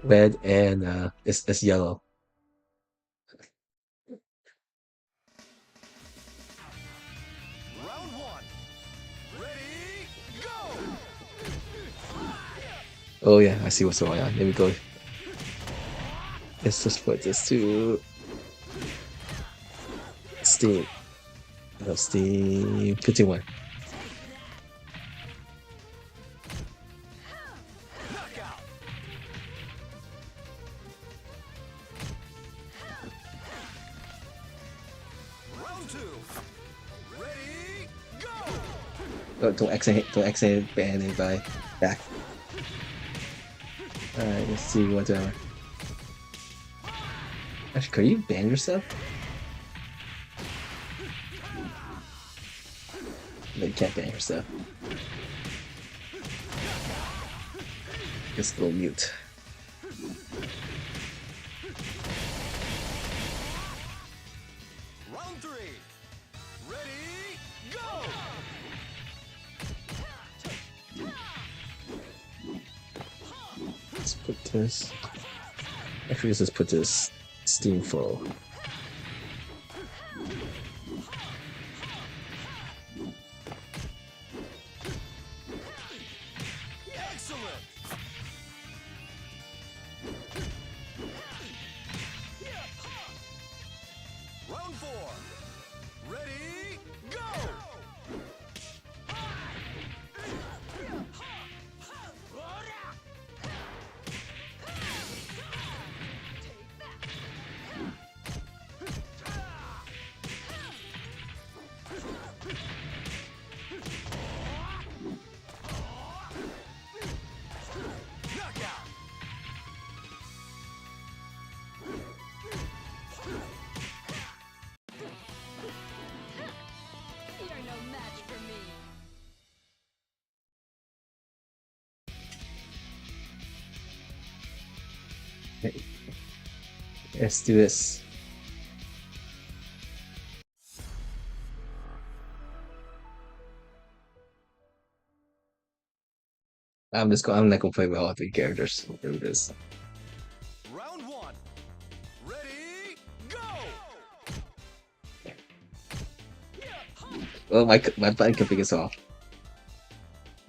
red and it's yellow. Round one. Ready, go! Oh yeah, I see what's going on. Let me go. Let's just put this to Steam. No, Steam 51. Knockout! Round two. Ready, go! Don't accidentally ban anybody. Back. Alright, let's see what Actually, could you ban yourself? No, you can't ban yourself. Just go mute. Round three. Ready, go! Let's put this. Actually, let's just put this Steam full. Excellent! Round four. Ready, go! Knockout! You're no match for me. Let's do this. I'm not gonna play with all three characters. There it is. Round one. Ready, go! Oh, my button config is off.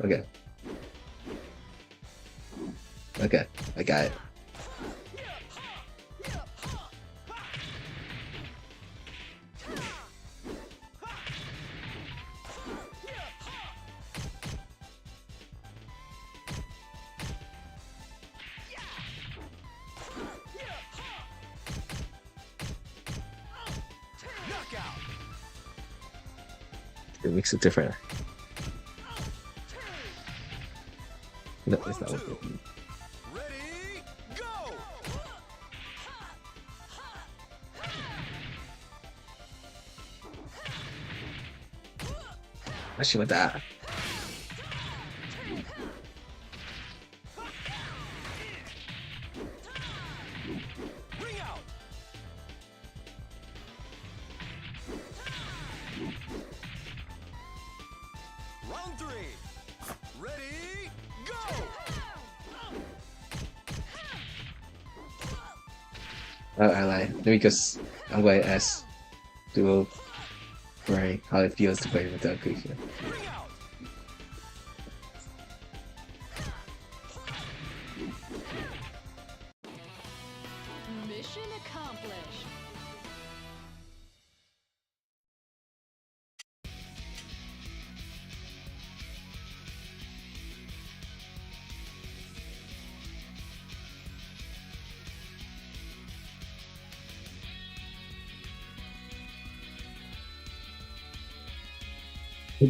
Okay. Okay, I got it. Knockout! It makes it different. No, it's not working. Ready, go! Actually, with that. Ring out! Round three. Ready, go! I lied. Because I'm going to ask Duo Ray how it feels to play with that creature. Ring out! Mission accomplished.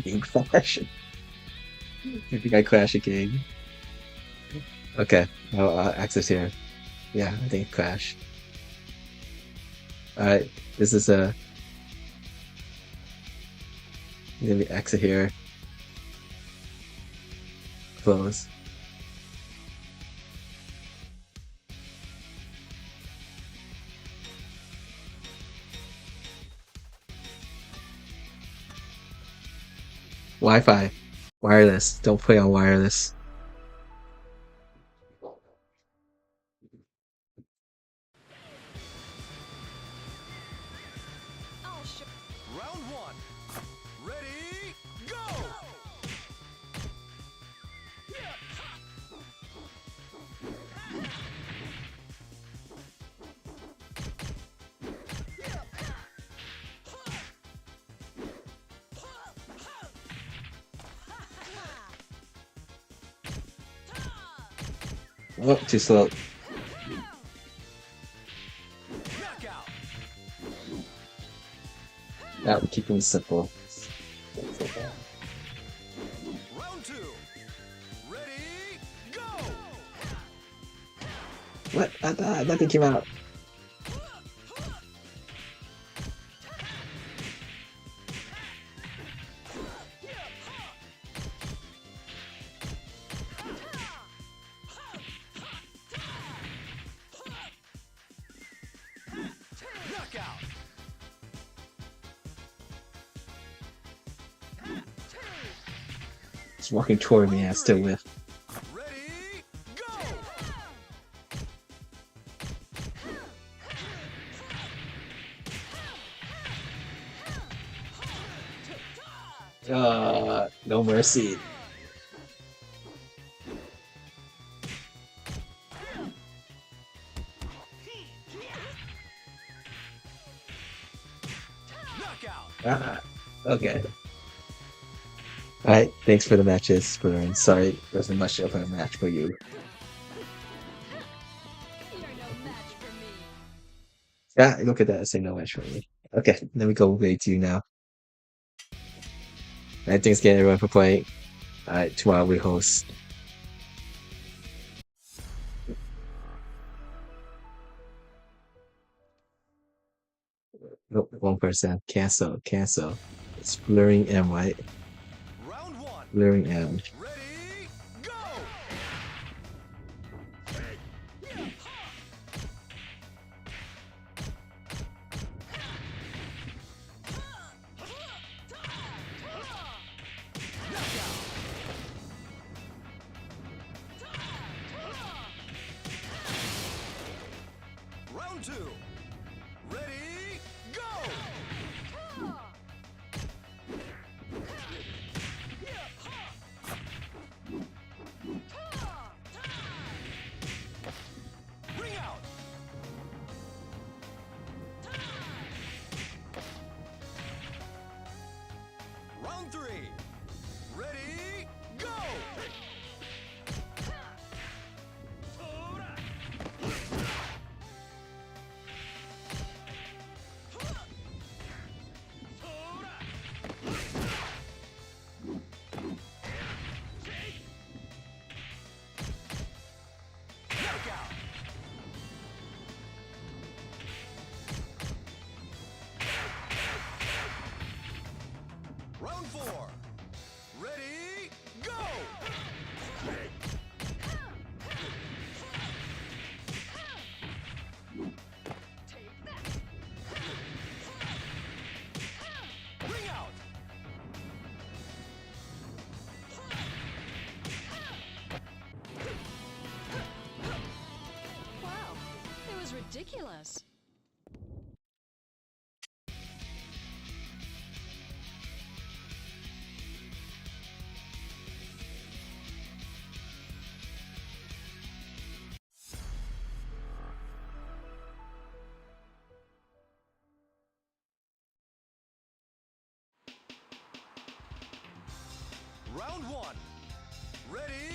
Game crash. I think I crashed again. Okay, I'll access here. Yeah, I think it crashed. All right, this is a. Let me exit here. Close. Wi-Fi, wireless. Don't play on wireless. I'll show. Round one. Ready, go! Oh, too slow. Knockout. That would keep things simple. Round two. Ready, go! What? Nothing came out. Knockout. It's walking toward me. I still whiff. Ready, go! No mercy. Knockout. Okay. Alright, thanks for the matches, Splurn. Sorry, it wasn't much of a match for you. You're no match for me. Yeah, look at that. I say no match for me. Okay, let me go away to you now. Alright, thanks again, everyone, for playing. Alright, tomorrow we host. Nope, 1%. Cancel, cancel. It's blurring M, right? Round one. Blurring M. Ready, go! Round two. Ready, go! Ring out. Round three. Ready, go! Knockout. Round four. Ready, go! Ring out. Wow, it was ridiculous. Round one. Ready,